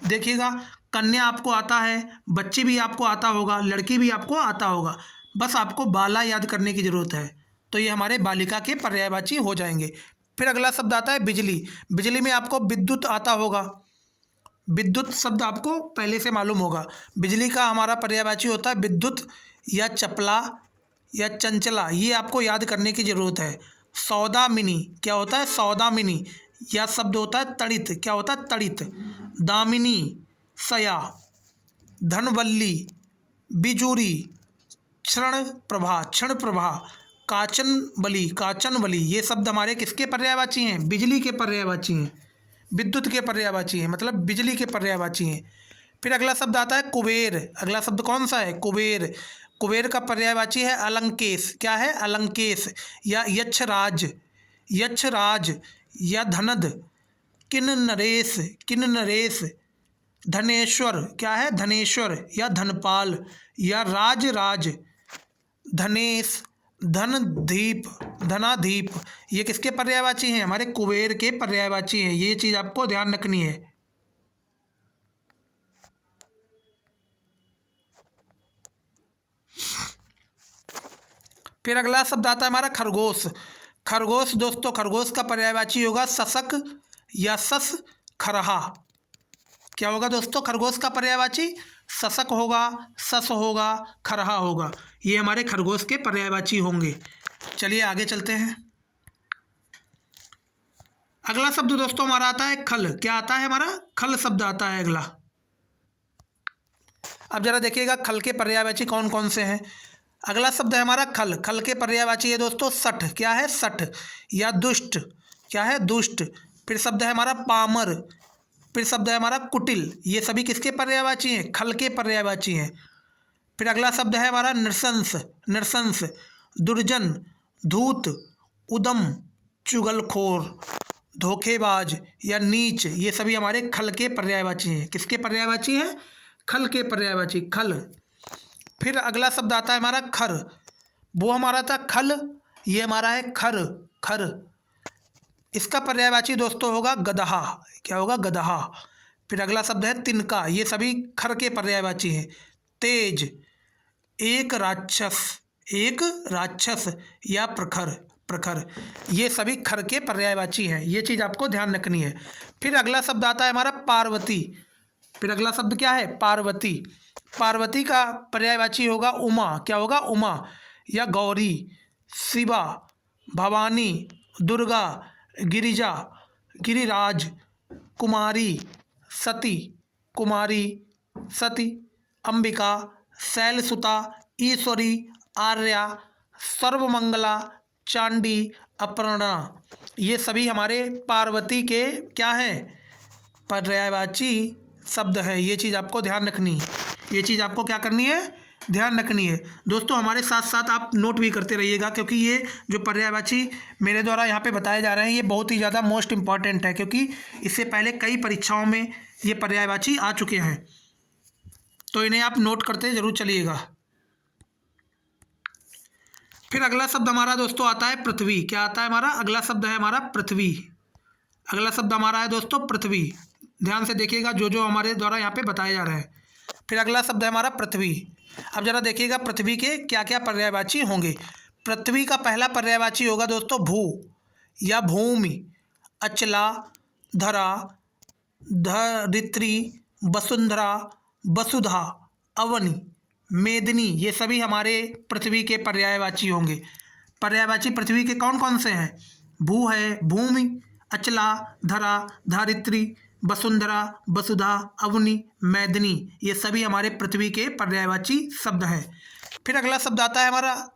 देखिएगा, कन्या आपको आता है, बच्ची भी आपको आता होगा, लड़की भी आपको आता होगा, बस आपको बाला याद करने की ज़रूरत है। तो ये हमारे बालिका के पर्यायवाची हो जाएंगे। फिर अगला शब्द आता है बिजली। बिजली में आपको विद्युत आता होगा। विद्युत शब्द आपको पहले से मालूम होगा। बिजली का हमारा पर्यायवाची होता है विद्युत या चपला या चंचला। ये आपको याद करने की ज़रूरत है। सौदामिनी। क्या होता है? सौदामिनी। या शब्द होता है तड़ित। क्या होता है? तड़ित। दामिनी। सया। धनवल्ली। बिजूरी। क्षण प्रभा। क्षण प्रभा। काचन बली। काचन बली। ये शब्द हमारे किसके पर्यायवाची हैं? बिजली के पर्यायवाची हैं। विद्युत के पर्यायवाची हैं, मतलब बिजली के पर्यायवाची हैं। फिर अगला शब्द आता है कुबेर। अगला शब्द कौन सा है? कुबेर। कुबेर का पर्यायवाची है अलंकेश। क्या है? अलंकेश। या यक्षराज। यक्षराज या धनद। किन्नरेश। किन्नरेश। धनेश्वर। क्या है? धनेश्वर या धनपाल या राजराज। धनेश। धनदीप। धनाधीप। ये किसके पर्यायवाची हैं? हमारे कुबेर के पर्यायवाची हैं। ये चीज़ आपको ध्यान रखनी है। फिर अगला शब्द आता है हमारा खरगोश। खरगोश दोस्तों, खरगोश का पर्यायवाची होगा सशक या सस खरहा। क्या होगा दोस्तों? खरगोश का पर्यायवाची सशक होगा, सस होगा, खरहा होगा। ये हमारे खरगोश के पर्यायवाची होंगे। चलिए आगे चलते हैं। अगला शब्द दोस्तों हमारा आता है खल। क्या आता है हमारा? खल शब्द आता है अगला। अब जरा देखिएगा खल के पर्यायवाची कौन कौन से हैं। अगला शब्द है हमारा खल। खल के पर्यायवाची है दोस्तों सठ। क्या है? सठ या दुष्ट। क्या है? दुष्ट। फिर शब्द है हमारा पामर। फिर शब्द है हमारा कुटिल। ये सभी किसके पर्यायवाची हैं? खल के पर्यायवाची हैं। फिर अगला शब्द है हमारा नृशंस। नृशंस। दुर्जन। धूत। उदम। चुगलखोर। धोखेबाज या नीच। ये सभी हमारे खल के पर्यायवाची हैं। किसके पर्यायवाची हैं? खल के पर्यायवाची। खल। फिर अगला शब्द आता है हमारा खर। वो हमारा था खल, ये हमारा है खर। खर। इसका पर्यायवाची दोस्तों होगा गदहा। क्या होगा? गदहा। फिर अगला शब्द है तिनका। ये सभी खर के पर्यायवाची हैं। तेज। एक राक्षस। एक राक्षस या प्रखर। प्रखर। ये सभी खर के पर्यायवाची हैं। ये चीज़ आपको ध्यान रखनी है। फिर अगला शब्द आता है हमारा पार्वती। फिर अगला शब्द क्या है? पार्वती। पार्वती का पर्यायवाची होगा उमा। क्या होगा? उमा या गौरी। शिवा। भवानी। दुर्गा। गिरिजा। गिरिराज। कुमारी। सती। कुमारी। सती। अंबिका। शैलसुता। ईश्वरी। आर्या। सर्वमंगला। चांडी। अपर्णा। ये सभी हमारे पार्वती के क्या हैं? पर्यायवाची शब्द है। ये चीज़ आपको ध्यान रखनी है। ये चीज़ आपको क्या करनी है? ध्यान रखनी है। दोस्तों हमारे साथ साथ आप नोट भी करते रहिएगा, क्योंकि ये जो पर्यायवाची मेरे द्वारा यहाँ पे बताए जा रहे हैं ये बहुत ही ज़्यादा मोस्ट इम्पॉर्टेंट है, क्योंकि इससे पहले कई परीक्षाओं में ये पर्यायवाची आ चुके हैं। तो इन्हें आप नोट करते ज़रूर चलिएगा। फिर अगला शब्द हमारा दोस्तों आता है पृथ्वी। क्या आता है हमारा? अगला शब्द है हमारा पृथ्वी। अगला शब्द हमारा है दोस्तों पृथ्वी। ध्यान से देखिएगा जो जो हमारे द्वारा यहाँ पे बताए जा रहे हैं। फिर अगला शब्द है हमारा पृथ्वी। अब जरा देखिएगा पृथ्वी के क्या क्या पर्यायवाची होंगे। पृथ्वी का पहला पर्यायवाची होगा दोस्तों भू या भूमि। अचला। धरा। धरित्री। वसुंधरा। वसुधा। अवनी। मेदिनी, ये सभी हमारे पृथ्वी के पर्यायवाची होंगे। पर्यायवाची पृथ्वी के कौन कौन से हैं? भू है, भूमि, अचला, धरा, धारित्री, वसुंधरा, वसुधा, अवनी, मैदिनी, ये सभी हमारे पृथ्वी के पर्यायवाची शब्द हैं। फिर अगला शब्द आता है हमारा,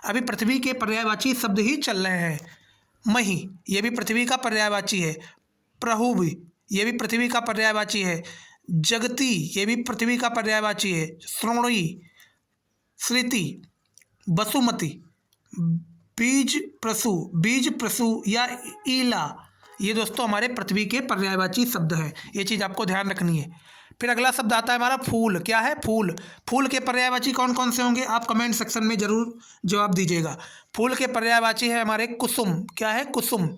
अभी पृथ्वी के पर्यायवाची शब्द ही चल रहे हैं। मही, ये भी पृथ्वी का पर्यायवाची है। प्रहुव, ये भी पृथ्वी का पर्यायवाची है। जगती, ये भी पृथ्वी का पर्यायवाची है। श्रोणी, श्रुति, वसुमती, बीज प्रसु या ईला, ये दोस्तों हमारे पृथ्वी के पर्यायवाची शब्द हैं। ये चीज़ आपको ध्यान रखनी है। फिर अगला शब्द आता है हमारा फूल। क्या है? फूल। फूल के पर्यायवाची कौन कौन से होंगे? आप कमेंट सेक्शन में जरूर जवाब दीजिएगा। फूल के पर्यायवाची है हमारे कुसुम। क्या है? कुसुम।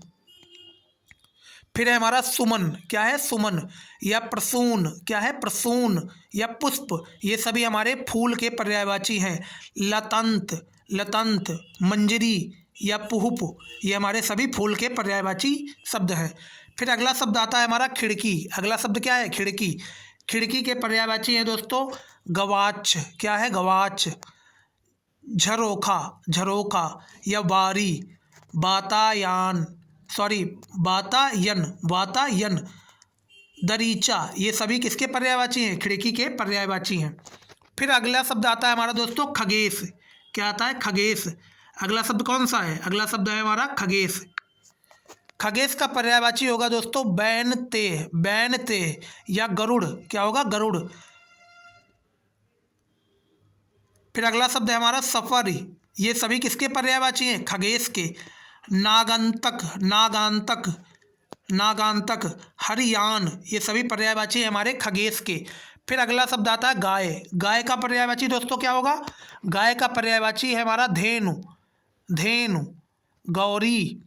फिर है हमारा सुमन। क्या है? सुमन। या प्रसून। क्या है? प्रसून। या पुष्प, ये सभी हमारे फूल के पर्यायवाची हैं। लतंत, लतंत, मंजरी या पुहुप, ये हमारे सभी फूल के पर्यायवाची शब्द हैं। फिर अगला शब्द आता है हमारा खिड़की। अगला शब्द क्या है? खिड़की। खिड़की के पर्यायवाची हैं दोस्तों गवाच। क्या है? गवाच। झरोखा, झरोखा या बारी, बातायान, बातायन, बातायन, दरीचा, ये सभी किसके पर्यायवाची हैं? खिड़की के पर्यायवाची हैं। फिर अगला शब्द आता है हमारा दोस्तों खगेश। क्या आता है? खगेश। अगला शब्द कौन सा है? अगला शब्द है हमारा खगेश। खगेश का पर्यायवाची होगा दोस्तों बैनते, बैनते या गरुड़। क्या होगा? गरुड़। फिर अगला शब्द है हमारा सफरी, ये सभी किसके पर्यायवाची हैं? खगेश के। नागांतक, नागांतक, नागांतक, हरियान, ये सभी पर्यायवाची हैं हमारे खगेश के। फिर अगला शब्द आता है गाय। गाय का पर्यायवाची दोस्तों क्या होगा? गाय का पर्यायवाची है हमारा धेनु, धेनु, गौरी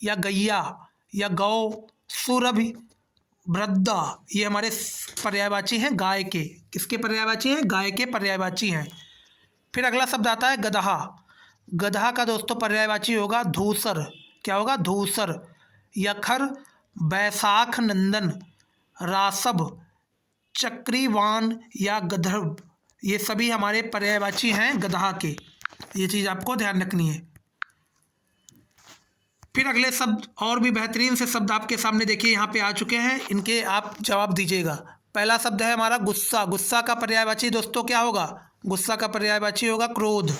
या गैया या गौ, सुरभि, वृद्धा, ये हमारे पर्यायवाची हैं गाय के। किसके पर्यायवाची हैं? गाय के पर्यायवाची हैं। फिर अगला शब्द आता है गदहा। गदहा का दोस्तों पर्यायवाची होगा धूसर। क्या होगा? धूसर। यखर, बैसाख नंदन, रासभ, चक्रीवान या गधर्व, ये सभी हमारे पर्यायवाची हैं गदहा के। ये चीज़ आपको ध्यान रखनी है। फिर अगले शब्द और भी बेहतरीन से शब्द आपके सामने देखिए यहाँ पे आ चुके हैं, इनके आप जवाब दीजिएगा। पहला शब्द है हमारा गुस्सा। गुस्सा का पर्यायवाची दोस्तों क्या होगा? गुस्सा का पर्यायवाची होगा क्रोध।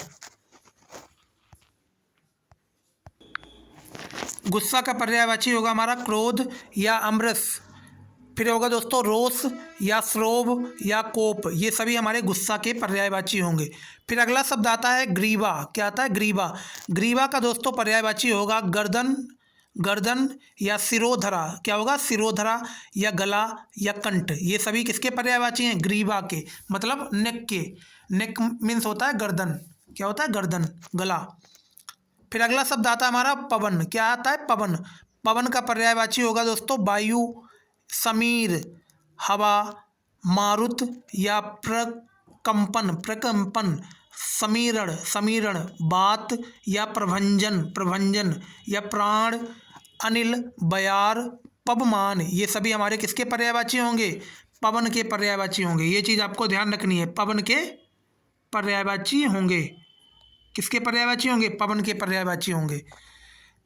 गुस्सा का पर्यायवाची होगा हमारा क्रोध या अमरस। फिर होगा दोस्तों रोष या श्रोभ या कोप, ये सभी हमारे गुस्सा के पर्यायवाची होंगे। फिर अगला शब्द आता है ग्रीवा। क्या आता है? ग्रीवा। ग्रीवा का दोस्तों पर्यायवाची होगा गर्दन, गर्दन या सिरोधरा। क्या होगा? सिरोधरा या गला या कंठ, ये सभी किसके पर्यायवाची हैं? ग्रीवा के, मतलब नेक के। नेक मीन्स होता है गर्दन। क्या होता है? गर्दन, गला। फिर अगला शब्द आता है हमारा पवन। क्या आता है? पवन। पवन का पर्यायवाची होगा दोस्तों वायु, समीर, हवा, मारुत या प्रकंपन, प्रकंपन, समीरण, समीरण, बात या प्रभंजन, प्रभंजन या प्राण, अनिल, बयार, पवमान, ये सभी हमारे किसके पर्यायवाची होंगे? पवन के पर्यायवाची होंगे। ये चीज़ आपको ध्यान रखनी है, पवन के पर्यायवाची होंगे। किसके पर्यायवाची होंगे? पवन के पर्यायवाची होंगे।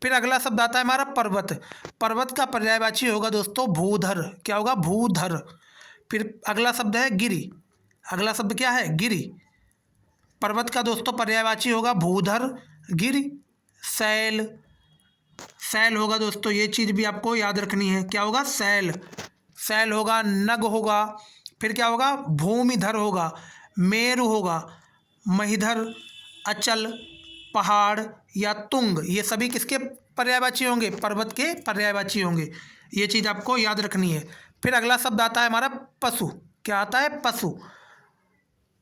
फिर अगला शब्द आता है हमारा पर्वत। पर्वत का पर्यायवाची होगा दोस्तों भूधर। क्या होगा? भूधर। फिर अगला शब्द है गिरि। अगला शब्द क्या है? गिरि। पर्वत का दोस्तों पर्यायवाची होगा भूधर, गिरि, शैल। शैल होगा दोस्तों, ये चीज़ भी आपको याद रखनी है। क्या होगा? शैल। शैल होगा, नग होगा। फिर क्या होगा? भूमिधर होगा, मेरु होगा, महिधर, अचल, पहाड़ या तुंग, ये सभी किसके पर्यायवाची होंगे? पर्वत के पर्यायवाची होंगे। ये चीज़ आपको याद रखनी है। फिर अगला शब्द आता है हमारा पशु। क्या आता है? पशु।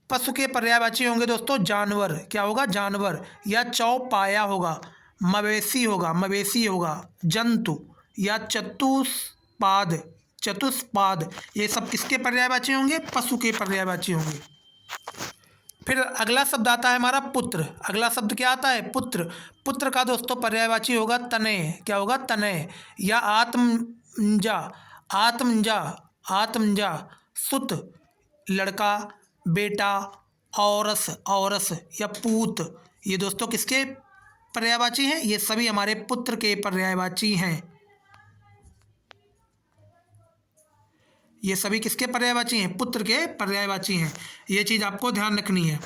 पशु के पर्यायवाची होंगे दोस्तों जानवर। क्या होगा? जानवर या चौपाया होगा, मवेशी होगा, मवेशी होगा, जंतु या चतुष्पाद, चतुष्पाद, ये सब किसके पर्यायवाची होंगे? पशु के पर्यायवाची होंगे। फिर अगला शब्द आता है हमारा पुत्र। अगला शब्द क्या आता है? पुत्र। पुत्र का दोस्तों पर्यायवाची होगा तनय। क्या होगा? तनय या आत्मजा, आत्मजा, आत्मजा, सुत, लड़का, बेटा, औरस, औरस या पूत, ये दोस्तों किसके पर्यायवाची हैं? ये सभी हमारे पुत्र के पर्यायवाची हैं। ये सभी किसके पर्यायवाची हैं? पुत्र के पर्यायवाची हैं। ये चीज़ आपको ध्यान रखनी है।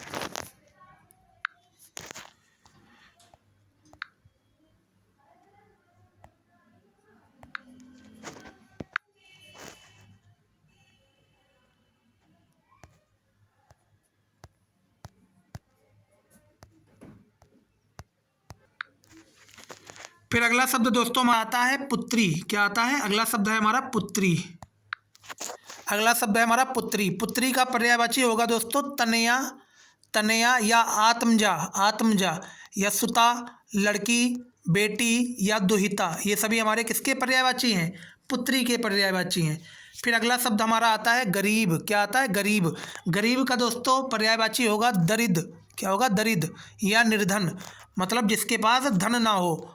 फिर अगला शब्द दोस्तों हमारा आता है पुत्री। क्या आता है? अगला शब्द है हमारा पुत्री। अगला शब्द है हमारा पुत्री। पुत्री का पर्यायवाची होगा दोस्तों तनया, तनया या आत्मजा, आत्मजा या सुता, लड़की, बेटी या दुहिता, ये सभी हमारे किसके पर्यायवाची हैं? पुत्री के पर्यायवाची हैं। फिर अगला शब्द हमारा आता है गरीब। क्या आता है? गरीब। गरीब का दोस्तों पर्यायवाची होगा दरिद्र। क्या होगा? दरिद्र या निर्धन, मतलब जिसके पास धन ना हो।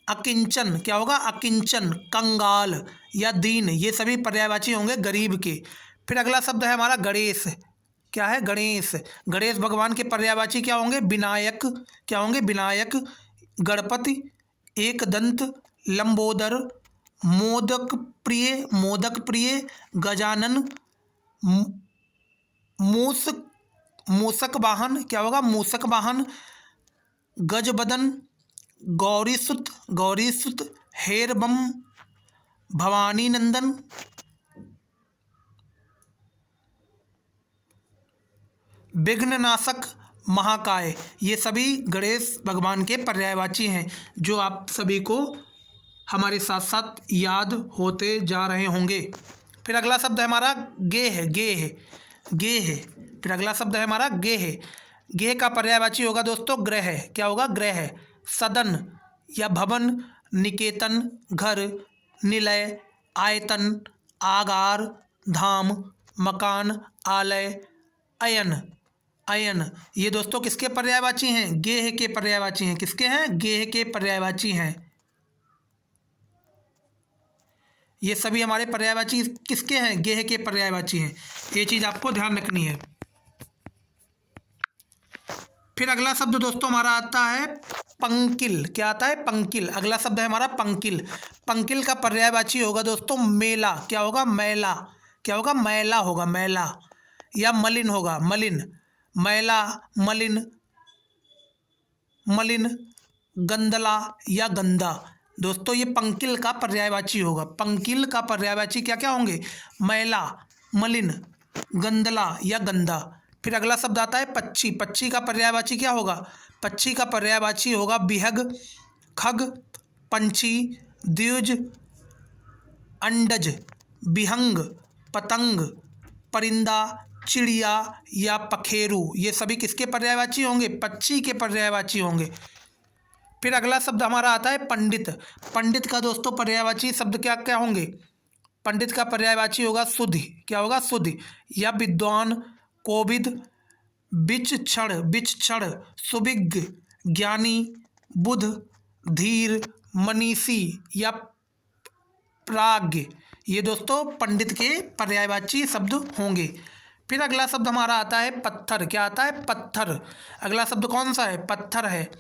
अकिंचन, क्या होगा? अकिंचन, कंगाल या दीन, ये सभी पर्यायवाची होंगे गरीब के। फिर अगला शब्द है हमारा गणेश। क्या है? गणेश। गणेश भगवान के पर्यायवाची क्या होंगे? विनायक। क्या होंगे? विनायक, गणपति, एकदंत, लंबोदर, मोदक प्रिय, मोदक प्रिय, गजानन, मूसक, मूसक वाहन। क्या होगा? मूसक वाहन, गजबदन, गौरीसुत, गौरीसुत, हेरबम, भवानी नंदन, विघ्ननाशक, महाकाय, ये सभी गणेश भगवान के पर्यायवाची हैं, जो आप सभी को हमारे साथ साथ याद होते जा रहे होंगे। फिर अगला शब्द है हमारा गेह, गेह, गेह। फिर अगला शब्द है हमारा गेह। गेह का पर्यायवाची होगा दोस्तों ग्रह। क्या होगा? ग्रह, सदन या भवन, निकेतन, घर, निलय, आयतन, आगार, धाम, मकान, आलय, अयन, अयन, ये दोस्तों किसके पर्यायवाची हैं? गेह के पर्यायवाची हैं। किसके हैं? गेह के पर्यायवाची हैं। ये सभी हमारे पर्यायवाची किसके हैं? गेह के पर्यायवाची हैं। ये चीज़ आपको ध्यान रखनी है। फिर अगला शब्द दोस्तों हमारा आता है पंकिल। क्या आता है? पंकिल। अगला शब्द है हमारा पंकिल। पंकिल का पर्यायवाची होगा दोस्तों मेला। क्या होगा? मैला। क्या होगा? मैला होगा, मैला या मलिन होगा, मलिन, मैला, मलिन, मलिन, गंदला या गंदा। दोस्तों ये पंकिल का पर्यायवाची होगा। पंकिल का पर्यायवाची क्या क्या होंगे? मैला, मलिन, गंदला या गंदा। फिर अगला शब्द आता है पक्षी। पक्षी का पर्यायवाची क्या होगा? पक्षी का पर्यायवाची होगा विहग, खग, पंछी, द्विज, अंडज, विहंग, पतंग, परिंदा, चिड़िया या पखेरु, ये सभी किसके पर्यायवाची होंगे? पक्षी के पर्यायवाची होंगे। फिर अगला शब्द हमारा आता है पंडित। पंडित का दोस्तों पर्यायवाची शब्द क्या क्या होंगे? पंडित का पर्यायवाची होगा शुद्धि। क्या होगा? शुद्धि या विद्वान, कोविद, विचक्षण, विचक्षण, सुविज्ञ, ज्ञानी, बुध, धीर, मनीषी या प्राज्ञ, ये दोस्तों पंडित के पर्यायवाची शब्द होंगे। फिर अगला शब्द हमारा आता है पत्थर। क्या आता है? पत्थर। अगला शब्द कौन सा है? पत्थर है।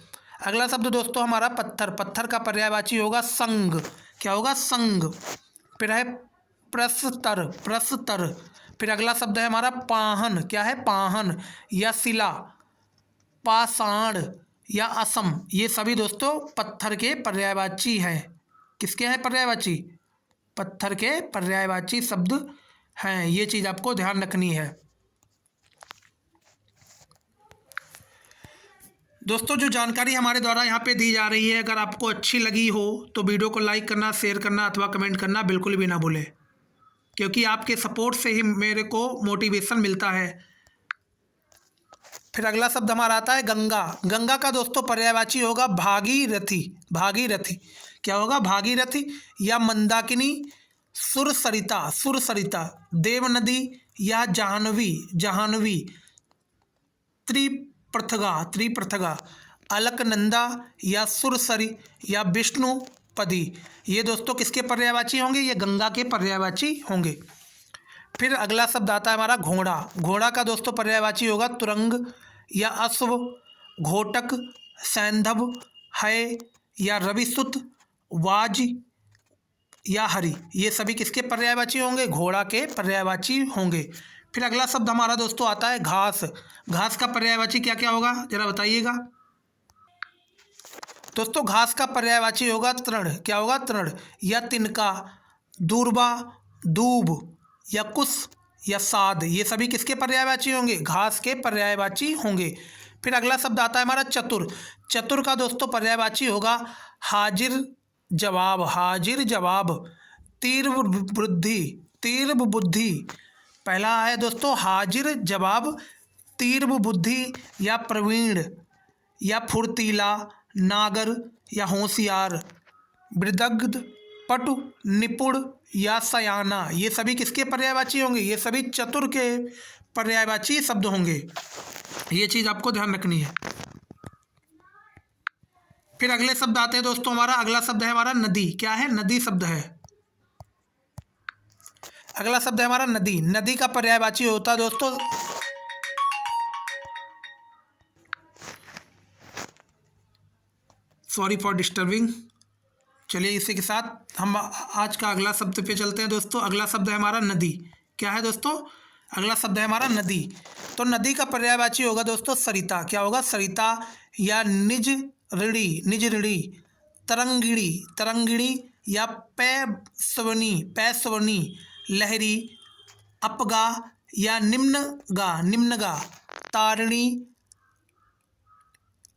अगला शब्द दोस्तों हमारा पत्थर। पत्थर का पर्यायवाची होगा संग। क्या होगा? संग। फिर है प्रस्तर, प्रस्तर। फिर अगला शब्द है हमारा पाहन। क्या है? पाहन या शिला, पाषाण या असम, ये सभी दोस्तों पत्थर के पर्यायवाची हैं। किसके हैं पर्यायवाची? पत्थर के पर्यायवाची शब्द हैं। ये चीज़ आपको ध्यान रखनी है। दोस्तों जो जानकारी हमारे द्वारा यहाँ पे दी जा रही है, अगर आपको अच्छी लगी हो तो वीडियो को लाइक करना, शेयर करना अथवा कमेंट करना बिल्कुल भी ना भूलें, क्योंकि आपके सपोर्ट से ही मेरे को मोटिवेशन मिलता है। फिर अगला शब्द हमारा आता है गंगा। गंगा का दोस्तों पर्यायवाची होगा भागीरथी। भागीरथी। क्या होगा? भागीरथी या मंदाकिनी, सुरसरिता, सुरसरिता, देवनदी या जाह्नवी, जाह्नवी, त्रिप्रथगा, त्रिप्रथगा, अलकनंदा या सुरसरी या विष्णुपदी, ये दोस्तों किसके पर्यायवाची होंगे? ये गंगा के पर्यायवाची होंगे। फिर अगला शब्द आता है हमारा घोड़ा। घोड़ा का दोस्तों पर्यायवाची होगा तुरंग या अश्व, घोटक, सैंधव, है या रविसुत, वाज या हरि। ये सभी किसके पर्यायवाची होंगे? घोड़ा के पर्यायवाची होंगे। फिर अगला शब्द हमारा दोस्तों आता है घास। घास का पर्यायवाची क्या क्या होगा जरा बताइएगा। दोस्तों घास का पर्यायवाची होगा तृण। क्या होगा? तृण या तिनका, दूर्वा, दूब या कुश या साद। ये सभी किसके पर्यायवाची होंगे? घास के पर्यायवाची होंगे। फिर अगला शब्द आता है हमारा चतुर। चतुर का दोस्तों पर्यायवाची होगा हाजिर जवाब, हाजिर जवाब, तीव्र बुद्धि, तीव्र बुद्धि। पहला है दोस्तों हाजिर जवाब, तीव्र बुद्धि या प्रवीण या फुर्तीला, नागर या होशियार, वृद्धग्ध, पटु, निपुण या सयाना। ये सभी किसके पर्यायवाची होंगे? ये सभी चतुर के पर्यायवाची शब्द होंगे। ये चीज़ आपको ध्यान रखनी है। फिर अगले शब्द आते हैं दोस्तों हमारा, अगला शब्द है हमारा नदी। क्या है? नदी शब्द है। अगला शब्द है हमारा नदी। नदी का पर्यायवाची होता है दोस्तों सॉरी फॉर डिस्टर्बिंग। चलिए इसी के साथ हम आज का अगला शब्द पे चलते हैं दोस्तों। अगला शब्द है हमारा नदी। क्या है दोस्तों? अगला शब्द है हमारा नदी। तो नदी का पर्यायवाची होगा दोस्तों सरिता। क्या होगा? सरिता या निज ऋणी, निज ऋणी, तरंगिणी, तरंगिणी या पैस्वनी, पैस्वनी, लहरी, अपगा या निम्नगा, निम्नगा, तारिणी,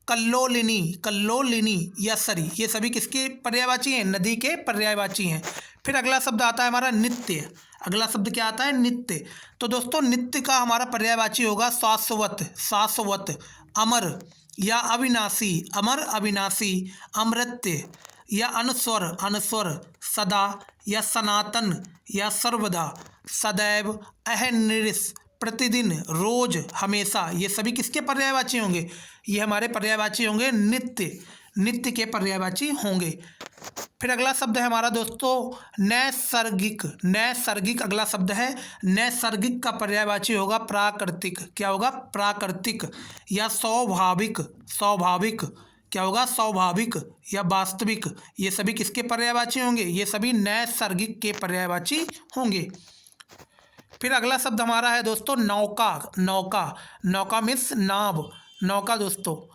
कल्लोलिनी, कल्लोलिनी या सरी। ये सभी किसके पर्यायवाची हैं? नदी के पर्यायवाची हैं। फिर अगला शब्द आता है हमारा नित्य। अगला शब्द क्या आता है? नित्य। तो दोस्तों नित्य का हमारा पर्यायवाची होगा शाश्वत, शाश्वत, अमर या अविनाशी, अमर, अविनाशी, अमृत्य या अनस्वर, अनस्वर, सदा या सनातन या सर्वदा, सदैव, अहनिर्ष, प्रतिदिन, रोज, हमेशा। ये सभी किसके पर्यायवाची होंगे? ये हमारे पर्यायवाची होंगे नित्य, नित्य के पर्यायवाची होंगे। फिर अगला शब्द है हमारा दोस्तों नैसर्गिक। नैसर्गिक अगला शब्द है। नैसर्गिक का पर्यायवाची होगा प्राकृतिक। क्या होगा? प्राकृतिक या स्वाभाविक, स्वाभाविक। क्या होगा? स्वाभाविक या वास्तविक। ये सभी किसके पर्यायवाची होंगे? ये सभी नैसर्गिक के पर्यायवाची होंगे। फिर अगला शब्द हमारा है दोस्तों नौका। नौका, नौका मीन्स नाव। नौका दोस्तों,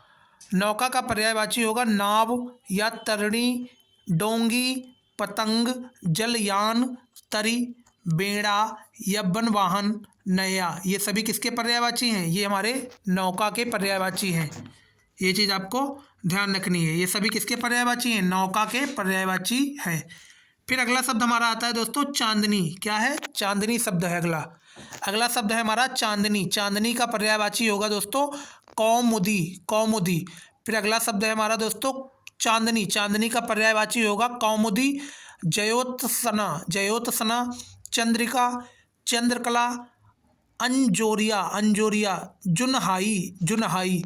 नौका का पर्यायवाची होगा नाव या तरणी, डोंगी, पतंग, जलयान, तरी, बेड़ा या बनवाहन, नया। ये सभी किसके पर्यायवाची हैं? ये हमारे नौका के पर्यायवाची हैं। ये चीज़ आपको ध्यान रखनी है। ये सभी किसके पर्यायवाची हैं? नौका के पर्यायवाची हैं। फिर अगला शब्द हमारा आता है दोस्तों चांदनी। क्या है? चांदनी शब्द है अगला। अगला शब्द है हमारा चांदनी। चांदनी का पर्यायवाची होगा दोस्तों कौमुदी, कौमुदी। फिर अगला शब्द है हमारा दोस्तों चांदनी। चांदनी का पर्यायवाची होगा कौमुदी, जयोत्सना, जयोत्सना, चंद्रिका, चंद्रकला, अंजोरिया, अंजोरिया, जुनहाई, जुनहाई,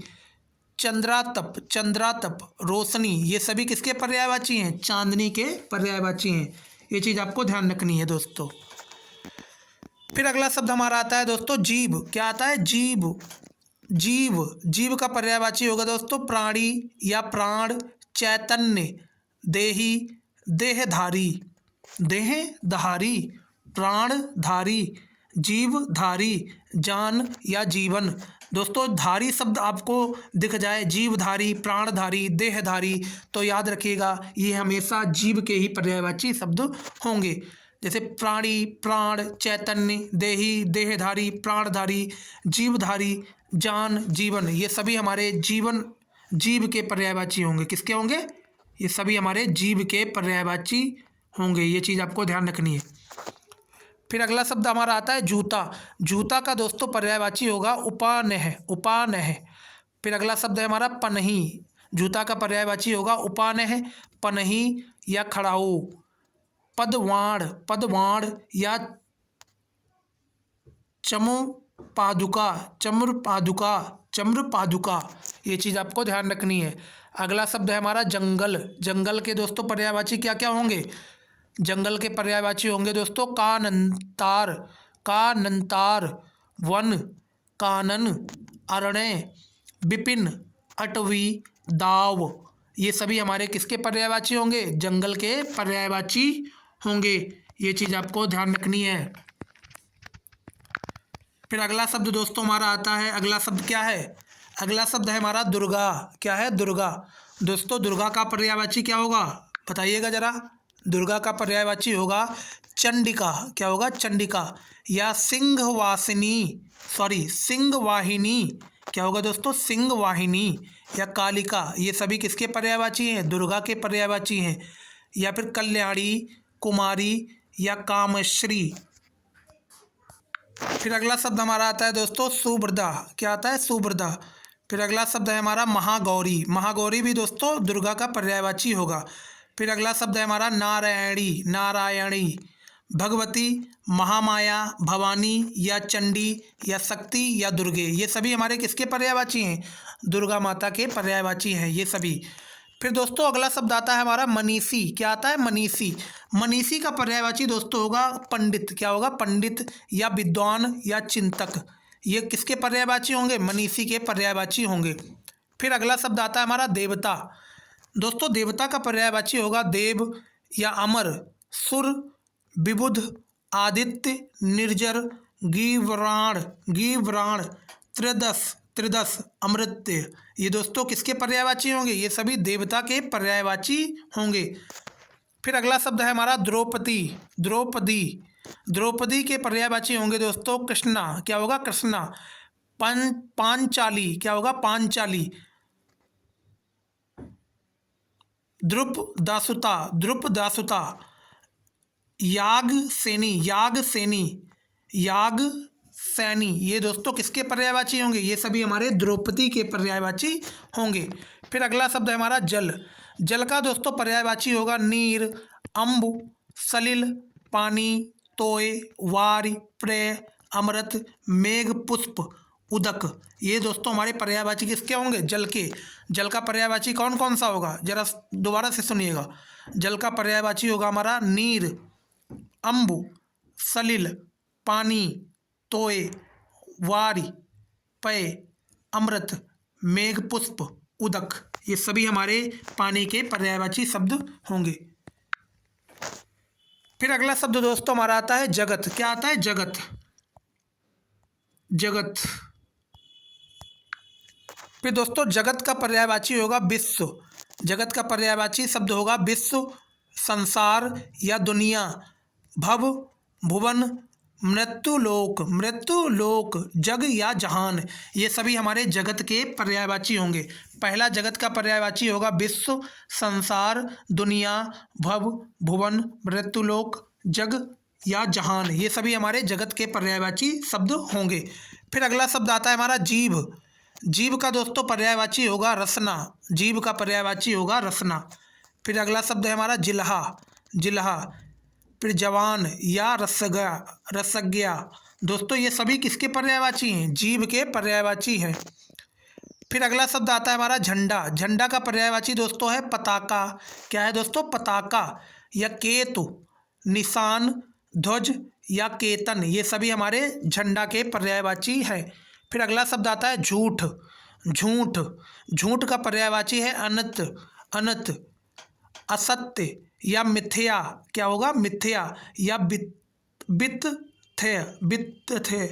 चंद्रातप, चंद्रातप, रोशनी। ये सभी किसके पर्यायवाची हैं? चांदनी के पर्यायवाची हैं। ये चीज़ आपको ध्यान रखनी है दोस्तों। फिर अगला शब्द हमारा आता है दोस्तों जीव। क्या आता है? जीव, जीव। जीव का पर्यायवाची होगा दोस्तों प्राणी या प्राण, चैतन्य, देही, देहधारी, देहधारी, प्राणधारी, जीवधारी, जान या जीवन। दोस्तों धारी शब्द आपको दिख जाए, जीवधारी, प्राणधारी, देहधारी, तो याद रखिएगा ये हमेशा जीव के ही पर्यायवाची शब्द होंगे। जैसे प्राणी, प्राण, चैतन्य, देही, देहधारी, प्राणधारी, जीवधारी, जान, जीवन। ये सभी हमारे जीवन, जीव के पर्यायवाची होंगे। किसके होंगे? ये सभी हमारे जीव के पर्यायवाची होंगे। ये चीज़ आपको ध्यान रखनी है। फिर अगला शब्द हमारा आता है जूता। जूता का दोस्तों पर्यायवाची होगा उपानह, उपानह। फिर अगला शब्द है हमारा पनही। जूता का पर्यायवाची होगा उपानह, पनही या खड़ाऊ, पदवाण, पदवाण या चमुपादुका, चम्रपादुका, चम्रपादुका। ये चीज़ आपको ध्यान रखनी है। अगला शब्द है हमारा जंगल। जंगल के दोस्तों पर्यायवाची क्या क्या होंगे? जंगल के पर्यायवाची होंगे दोस्तों कानंतार, कानंतार, वन, कानन, अरण्य, विपिन, अटवी, दाव, ये सभी हमारे किसके पर्यायवाची होंगे? जंगल के पर्यायवाची होंगे। ये चीज़ आपको ध्यान रखनी है। फिर अगला शब्द दोस्तों हमारा आता है, अगला शब्द क्या है? अगला शब्द है हमारा दुर्गा। क्या है? दुर्गा। दोस्तों दुर्गा का पर्यायवाची क्या होगा? बताइएगा जरा। दुर्गा का पर्यायवाची होगा चंडिका। क्या होगा? चंडिका। या सिंहवासिनी, सॉरी सिंहवाहिनी। क्या होगा दोस्तों? सिंहवाहिनी या कालिका, ये सभी किसके पर्यायवाची हैं? दुर्गा के पर्यायवाची हैं। या फिर कल्याणी, कुमारी या कामश्री। फिर अगला शब्द हमारा आता है दोस्तों सुभद्रा। क्या आता है? सुभद्रा। फिर अगला शब्द है हमारा महागौरी। महागौरी भी दोस्तों दुर्गा का पर्यायवाची होगा। फिर अगला शब्द है हमारा नारायणी। नारायणी। भगवती, महामाया, भवानी या चंडी या शक्ति या दुर्गे, ये सभी हमारे किसके पर्यायवाची हैं? दुर्गा माता के पर्यायवाची हैं ये सभी। फिर दोस्तों अगला शब्द आता है हमारा मनीषी। क्या आता है? मनीषी। मनीषी का पर्यायवाची दोस्तों होगा पंडित। क्या होगा? पंडित या विद्वान या चिंतक, ये किसके पर्यायवाची होंगे? मनीषी के पर्यायवाची होंगे। फिर अगला शब्द आता है हमारा देवता। दोस्तों देवता का पर्यायवाची होगा देव या अमर, सुर, विबुध, आदित्य, निर्जर, गीवराण, गीवराण, त्रिदश, त्रिदश, अमृत्य, ये दोस्तों किसके पर्यायवाची होंगे? ये सभी देवता के पर्यायवाची होंगे। फिर अगला शब्द है हमारा द्रौपदी। द्रौपदी। द्रौपदी के पर्यायवाची होंगे दोस्तों कृष्णा। क्या होगा? कृष्णा। पांचाली। क्या होगा? पांचाली। द्रुपदासुता। द्रुपदासुता। यागसेनी। यागसेनी। यागसैनी, ये दोस्तों किसके पर्यायवाची होंगे? ये सभी हमारे द्रौपदी के पर्यायवाची होंगे। फिर अगला शब्द है हमारा जल। जल का दोस्तों पर्यायवाची होगा नीर, अम्बु, सलिल, पानी, तोय, वारी, प्रेय, अमृत, मेघ, पुष्प, उदक, ये दोस्तों हमारे पर्यायवाची किसके होंगे? जल के। जल का पर्यायवाची कौन कौन सा होगा? जरा दोबारा से सुनिएगा। जल का पर्यायवाची होगा हमारा नीर, अम्बु, सलिल, पानी, तोय, वारी, पेय, अमृत, मेघ, पुष्प, उदक, ये सभी हमारे पानी के पर्यायवाची शब्द होंगे। फिर अगला शब्द दोस्तों हमारा आता है जगत। क्या आता है? जगत। जगत। फिर दोस्तों जगत का पर्यायवाची होगा विश्व। जगत का पर्यायवाची शब्द होगा विश्व, संसार या दुनिया, भव, भुवन, मृत्युलोक, मृत्युलोक, जग या जहान, ये सभी हमारे जगत के पर्यायवाची होंगे। पहला जगत का पर्यायवाची होगा विश्व, संसार, दुनिया, भव, भुवन, मृत्युलोक, जग या जहान, ये सभी हमारे जगत के पर्यायवाची शब्द होंगे। फिर अगला शब्द आता है हमारा जीव। जीव का दोस्तों पर्यायवाची होगा रसना। जीव का पर्यायवाची होगा रसना। फिर अगला शब्द है हमारा जिल्हा। जिल्हा। फिर जवान या रसज्ञा। रसज्ञा, दोस्तों ये सभी किसके पर्यायवाची हैं? जीव के पर्यायवाची हैं। फिर अगला शब्द आता है हमारा झंडा। झंडा का पर्यायवाची दोस्तों है पताका। क्या है दोस्तों? पताका या केतु, निशान, ध्वज या केतन, ये सभी हमारे झंडा के पर्यायवाची हैं। फिर अगला शब्द आता है झूठ। झूठ। झूठ का पर्यायवाची है अनत, अनत, असत्य या मिथ्या। क्या होगा? मिथ्या या बित्थे, बित्थे,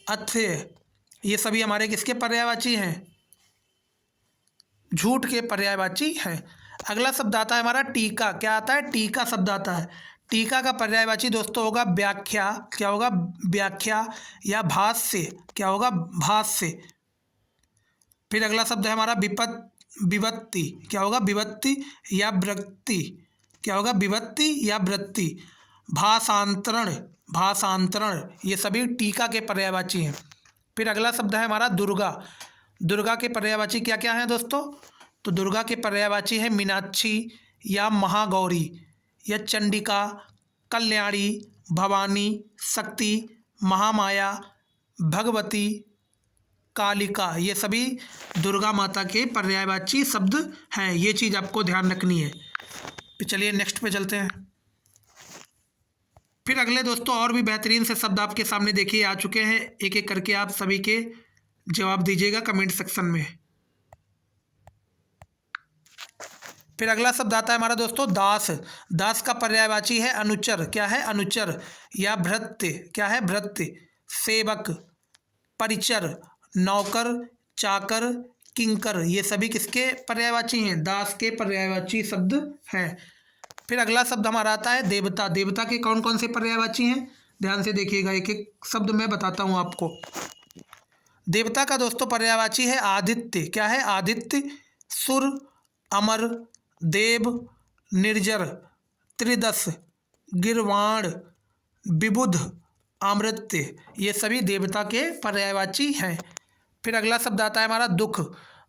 अथ्य, ये सभी हमारे किसके पर्यायवाची हैं? झूठ के पर्यायवाची हैं। अगला शब्द आता है हमारा टीका। क्या आता है? टीका शब्द आता है। टीका का पर्यायवाची दोस्तों होगा व्याख्या। क्या होगा? व्याख्या या भाष्य। क्या होगा? भाष्य। फिर अगला शब्द है हमारा विभक्ति। क्या होगा? विभक्ति या वृत्ति। क्या होगा? विभक्ति या वृत्ति। भाषांतरण। भाषांतरण, ये सभी टीका के पर्यायवाची हैं। फिर अगला शब्द है हमारा दुर्गा। दुर्गा के पर्यायवाची क्या क्या हैं दोस्तों? तो दुर्गा के पर्यायवाची है मीनाक्षी या महागौरी या चंडिका, कल्याणी, भवानी, शक्ति, महामाया, भगवती, कालिका, ये सभी दुर्गा माता के पर्यायवाची शब्द हैं। ये चीज़ आपको ध्यान रखनी है। तो चलिए नेक्स्ट पे चलते हैं। फिर अगले दोस्तों और भी बेहतरीन से शब्द आपके सामने देखिए आ चुके हैं, एक एक करके आप सभी के जवाब दीजिएगा कमेंट सेक्शन में। फिर अगला शब्द आता है हमारा दोस्तों दास। दास का पर्यायवाची है अनुचर। क्या है? अनुचर। या भृत्य। क्या है? भृत्य। सेवक, परिचर, नौकर, चाकर, किंकर, ये सभी किसके पर्यायवाची हैं? दास के पर्यायवाची शब्द हैं। फिर अगला शब्द हमारा आता है देवता। देवता के कौन कौन से पर्यायवाची हैं? ध्यान से देखिएगा, एक एक शब्द मैं बताता हूँ आपको। देवता का दोस्तों पर्यायवाची है आदित्य। क्या है? आदित्य, सुर, अमर, देव, निर्जर, त्रिदश, गिरवाण, विबुध, अमृत्य, ये सभी देवता के पर्यायवाची हैं। फिर अगला शब्द आता है हमारा दुख।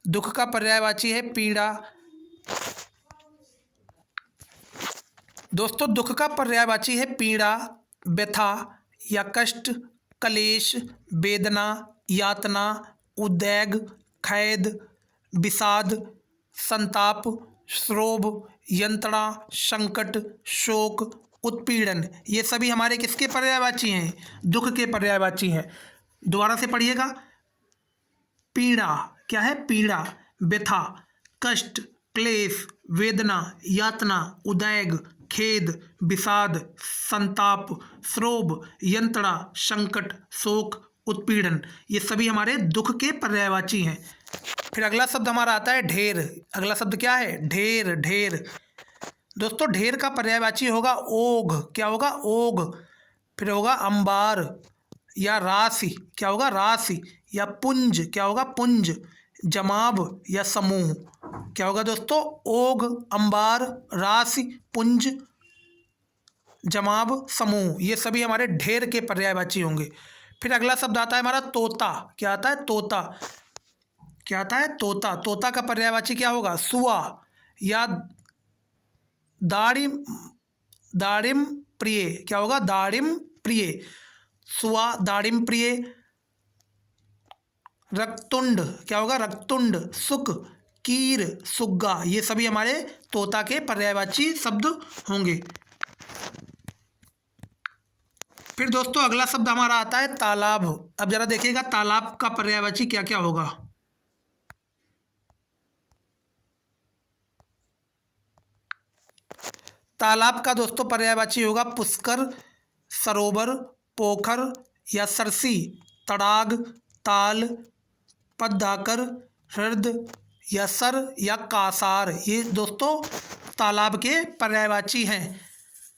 दुख का पर्यायवाची है पीड़ा। दोस्तों दुख का पर्यायवाची है पीड़ा, व्यथा या कष्ट, कलेश, वेदना, यातना, उद्वेग, खेद, विषाद, संताप, क्षोभ, यंत्रणा, संकट, शोक, उत्पीड़न, ये सभी हमारे किसके पर्यायवाची हैं? दुख के पर्यायवाची हैं। दोबारा से पढ़िएगा। पीड़ा। क्या है? पीड़ा, व्यथा, कष्ट, क्लेश, वेदना, यातना, उद्वेग, खेद, विषाद, संताप, क्षोभ, यंत्रणा, संकट, शोक, उत्पीड़न, ये सभी हमारे दुख के पर्यायवाची हैं। फिर अगला शब्द हमारा आता है ढेर। अगला शब्द क्या है? ढेर। ढेर दोस्तों ढेर का पर्यायवाची होगा ओघ। क्या होगा? ओघ। फिर होगा अंबार या राशि। क्या होगा? राशि। या पुंज। क्या होगा? पुंज। जमाव या समूह। क्या होगा दोस्तों? ओघ, अंबार, राशि, पुंज, जमाव, समूह, ये सभी हमारे ढेर के पर्यायवाची होंगे। फिर अगला शब्द आता है हमारा तोता। क्या आता है? तोता। क्या आता है? तोता। तोता का पर्यायवाची क्या होगा? सुआ या दाड़िम। दाड़िम प्रिय। क्या होगा? दाड़िम प्रिय। सुआ, दाड़िम प्रिय। रक्तुंड। क्या होगा? रक्तुंड। सुक, कीर, सुग्गा, ये सभी हमारे तोता के पर्यायवाची शब्द होंगे। फिर दोस्तों अगला शब्द हमारा आता है तालाब। अब जरा देखिएगा तालाब का पर्यायवाची क्या क्या होगा। तालाब का दोस्तों पर्यायवाची होगा पुष्कर, सरोवर, पोखर या सरसी, तड़ाग, ताल, पद्धाकर, हृद या सर या कासार, ये दोस्तों तालाब के पर्यायवाची हैं।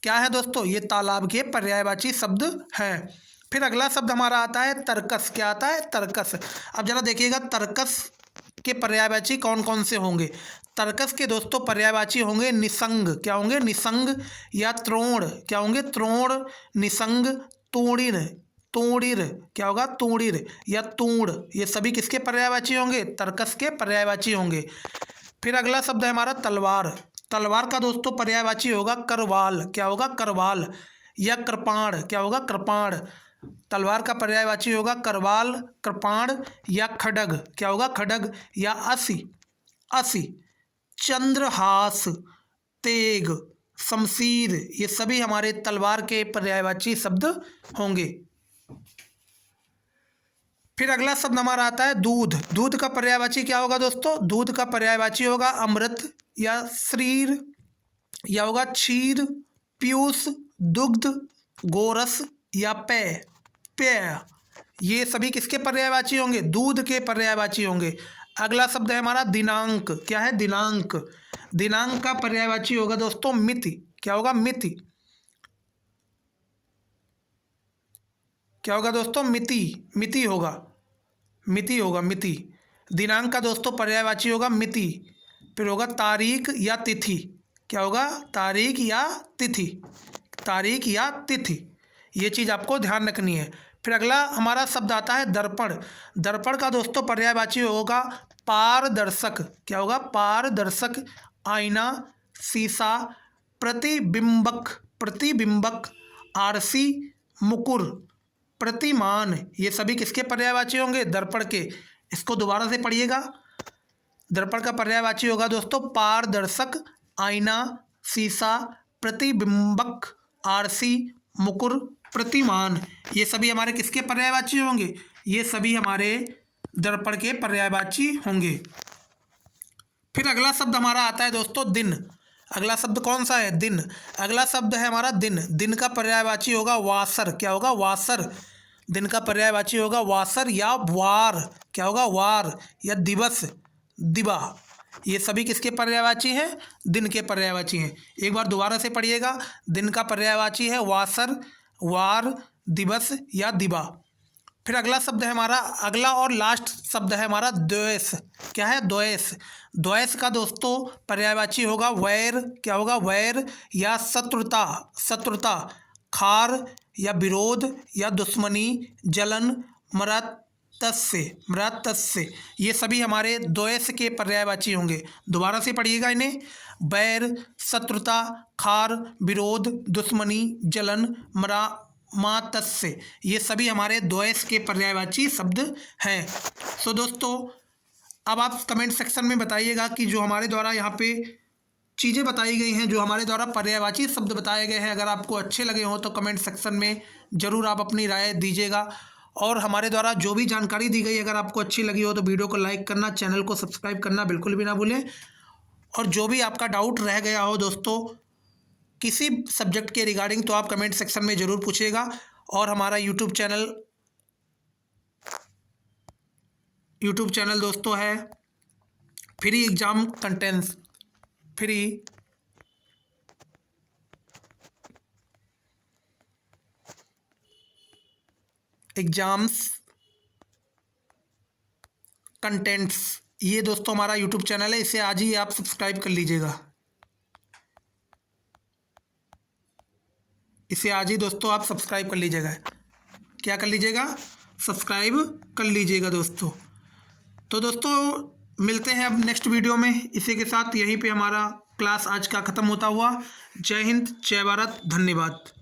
क्या है दोस्तों? ये तालाब के पर्यायवाची शब्द हैं। फिर अगला शब्द हमारा आता है तर्कस। क्या आता है? तर्कस। अब जरा देखिएगा तर्कस के पर्यायवाची कौन कौन से होंगे। तर्कस के दोस्तों पर्यायवाची होंगे निसंग। क्या होंगे? निसंग या त्रोण। क्या होंगे? त्रोण, निसंग, तूणिर। तूणिर। क्या होगा? तूणिर या तूण, ये सभी किसके पर्यायवाची होंगे? तर्कस के पर्यायवाची होंगे। फिर अगला शब्द है हमारा तलवार। तलवार का दोस्तों पर्यायवाची होगा करवाल। क्या होगा? करवाल या कृपाण। क्या होगा? कृपाण। तलवार का पर्यायवाची होगा करवाल, कृपाण या खड्ग। क्या होगा? खड्ग या असी। असी। चंद्रहास, तेग, शमशीर, ये सभी हमारे तलवार के पर्यायवाची शब्द होंगे। फिर अगला शब्द हमारा आता है दूध। दूध का पर्यायवाची क्या होगा दोस्तों? दूध का पर्यायवाची होगा अमृत या शरीर, या होगा क्षीर, पीयूष, दुग्ध, गोरस या पेय। पेय, ये सभी किसके पर्यायवाची होंगे? दूध के पर्यायवाची होंगे। अगला शब्द है हमारा दिनांक। क्या है? दिनांक। दिनांक का पर्यायवाची होगा दोस्तों मिति। क्या होगा? मिति। क्या होगा दोस्तों? मिति। मिति होगा। मिति होगा। मिति। दिनांक का दोस्तों पर्यायवाची होगा मिति। फिर होगा तारीख या तिथि। क्या होगा? तारीख या तिथि। तारीख या तिथि, ये चीज़ आपको ध्यान रखनी है। फिर अगला हमारा शब्द आता है दर्पण। दर्पण का दोस्तों पर्यायवाची होगा पारदर्शक। क्या होगा? पारदर्शक, आईना, शीशा, प्रतिबिंबक। प्रतिबिंबक, आरसी, मुकुर, प्रतिमान, ये सभी किसके पर्यायवाची होंगे? दर्पण के। इसको दोबारा से पढ़िएगा। दर्पण का पर्यायवाची होगा दोस्तों पारदर्शक, आईना, शीशा, प्रतिबिंबक, आरसी, मुकुर, प्रतिमान, ये सभी हमारे किसके पर्यायवाची होंगे? ये सभी हमारे दर्पण के पर्यायवाची होंगे। फिर अगला शब्द हमारा आता है दोस्तों दिन। अगला शब्द कौन सा है? दिन। अगला शब्द है हमारा दिन। दिन का पर्यायवाची होगा वासर। क्या होगा? वासर। दिन का पर्यायवाची होगा वासर या वार। क्या होगा? वार या दिवस, दिवा। ये सभी किसके पर्यायवाची हैं? दिन के पर्यायवाची हैं। एक बार दोबारा से पढ़िएगा। दिन का पर्यायवाची है वासर, वार, दिवस या दिवा। फिर अगला शब्द है हमारा, अगला और लास्ट शब्द है हमारा द्वेष। क्या है? द्वेष। द्वेष का दोस्तों पर्यायवाची होगा वैर। क्या होगा? वैर या शत्रुता, शत्रुता, खार या विरोध या दुश्मनी, जलन, मृत्युस्य, मृत्युस्य, ये सभी हमारे द्वेष के पर्यायवाची होंगे। दोबारा से पढ़िएगा इन्हें। वैर, शत्रुता, खार, विरोध, दुश्मनी, जलन, मातस्य, ये सभी हमारे द्वेष के पर्यायवाची शब्द हैं। तो दोस्तों अब आप कमेंट सेक्शन में बताइएगा कि जो हमारे द्वारा यहाँ पे चीज़ें बताई गई हैं, जो हमारे द्वारा पर्यायवाची शब्द बताए गए हैं, अगर आपको अच्छे लगे हों तो कमेंट सेक्शन में ज़रूर आप अपनी राय दीजिएगा। और हमारे द्वारा जो भी जानकारी दी गई अगर आपको अच्छी लगी हो तो वीडियो को लाइक करना, चैनल को सब्सक्राइब करना बिल्कुल भी ना भूलें। और जो भी आपका डाउट रह गया हो दोस्तों किसी सब्जेक्ट के रिगार्डिंग तो आप कमेंट सेक्शन में ज़रूर पूछिएगा। और हमारा यूट्यूब चैनल दोस्तों है free exam contents, free exams contents, ये दोस्तों हमारा यूट्यूब चैनल है। इसे आज ही आप सब्सक्राइब कर लीजिएगा। इसे आज ही दोस्तों आप सब्सक्राइब कर लीजिएगा। क्या कर लीजिएगा? सब्सक्राइब कर लीजिएगा दोस्तों। तो दोस्तों मिलते हैं अब नेक्स्ट वीडियो में। इसी के साथ यहीं पे हमारा क्लास आज का ख़त्म होता हुआ। जय हिंद, जय भारत, धन्यवाद।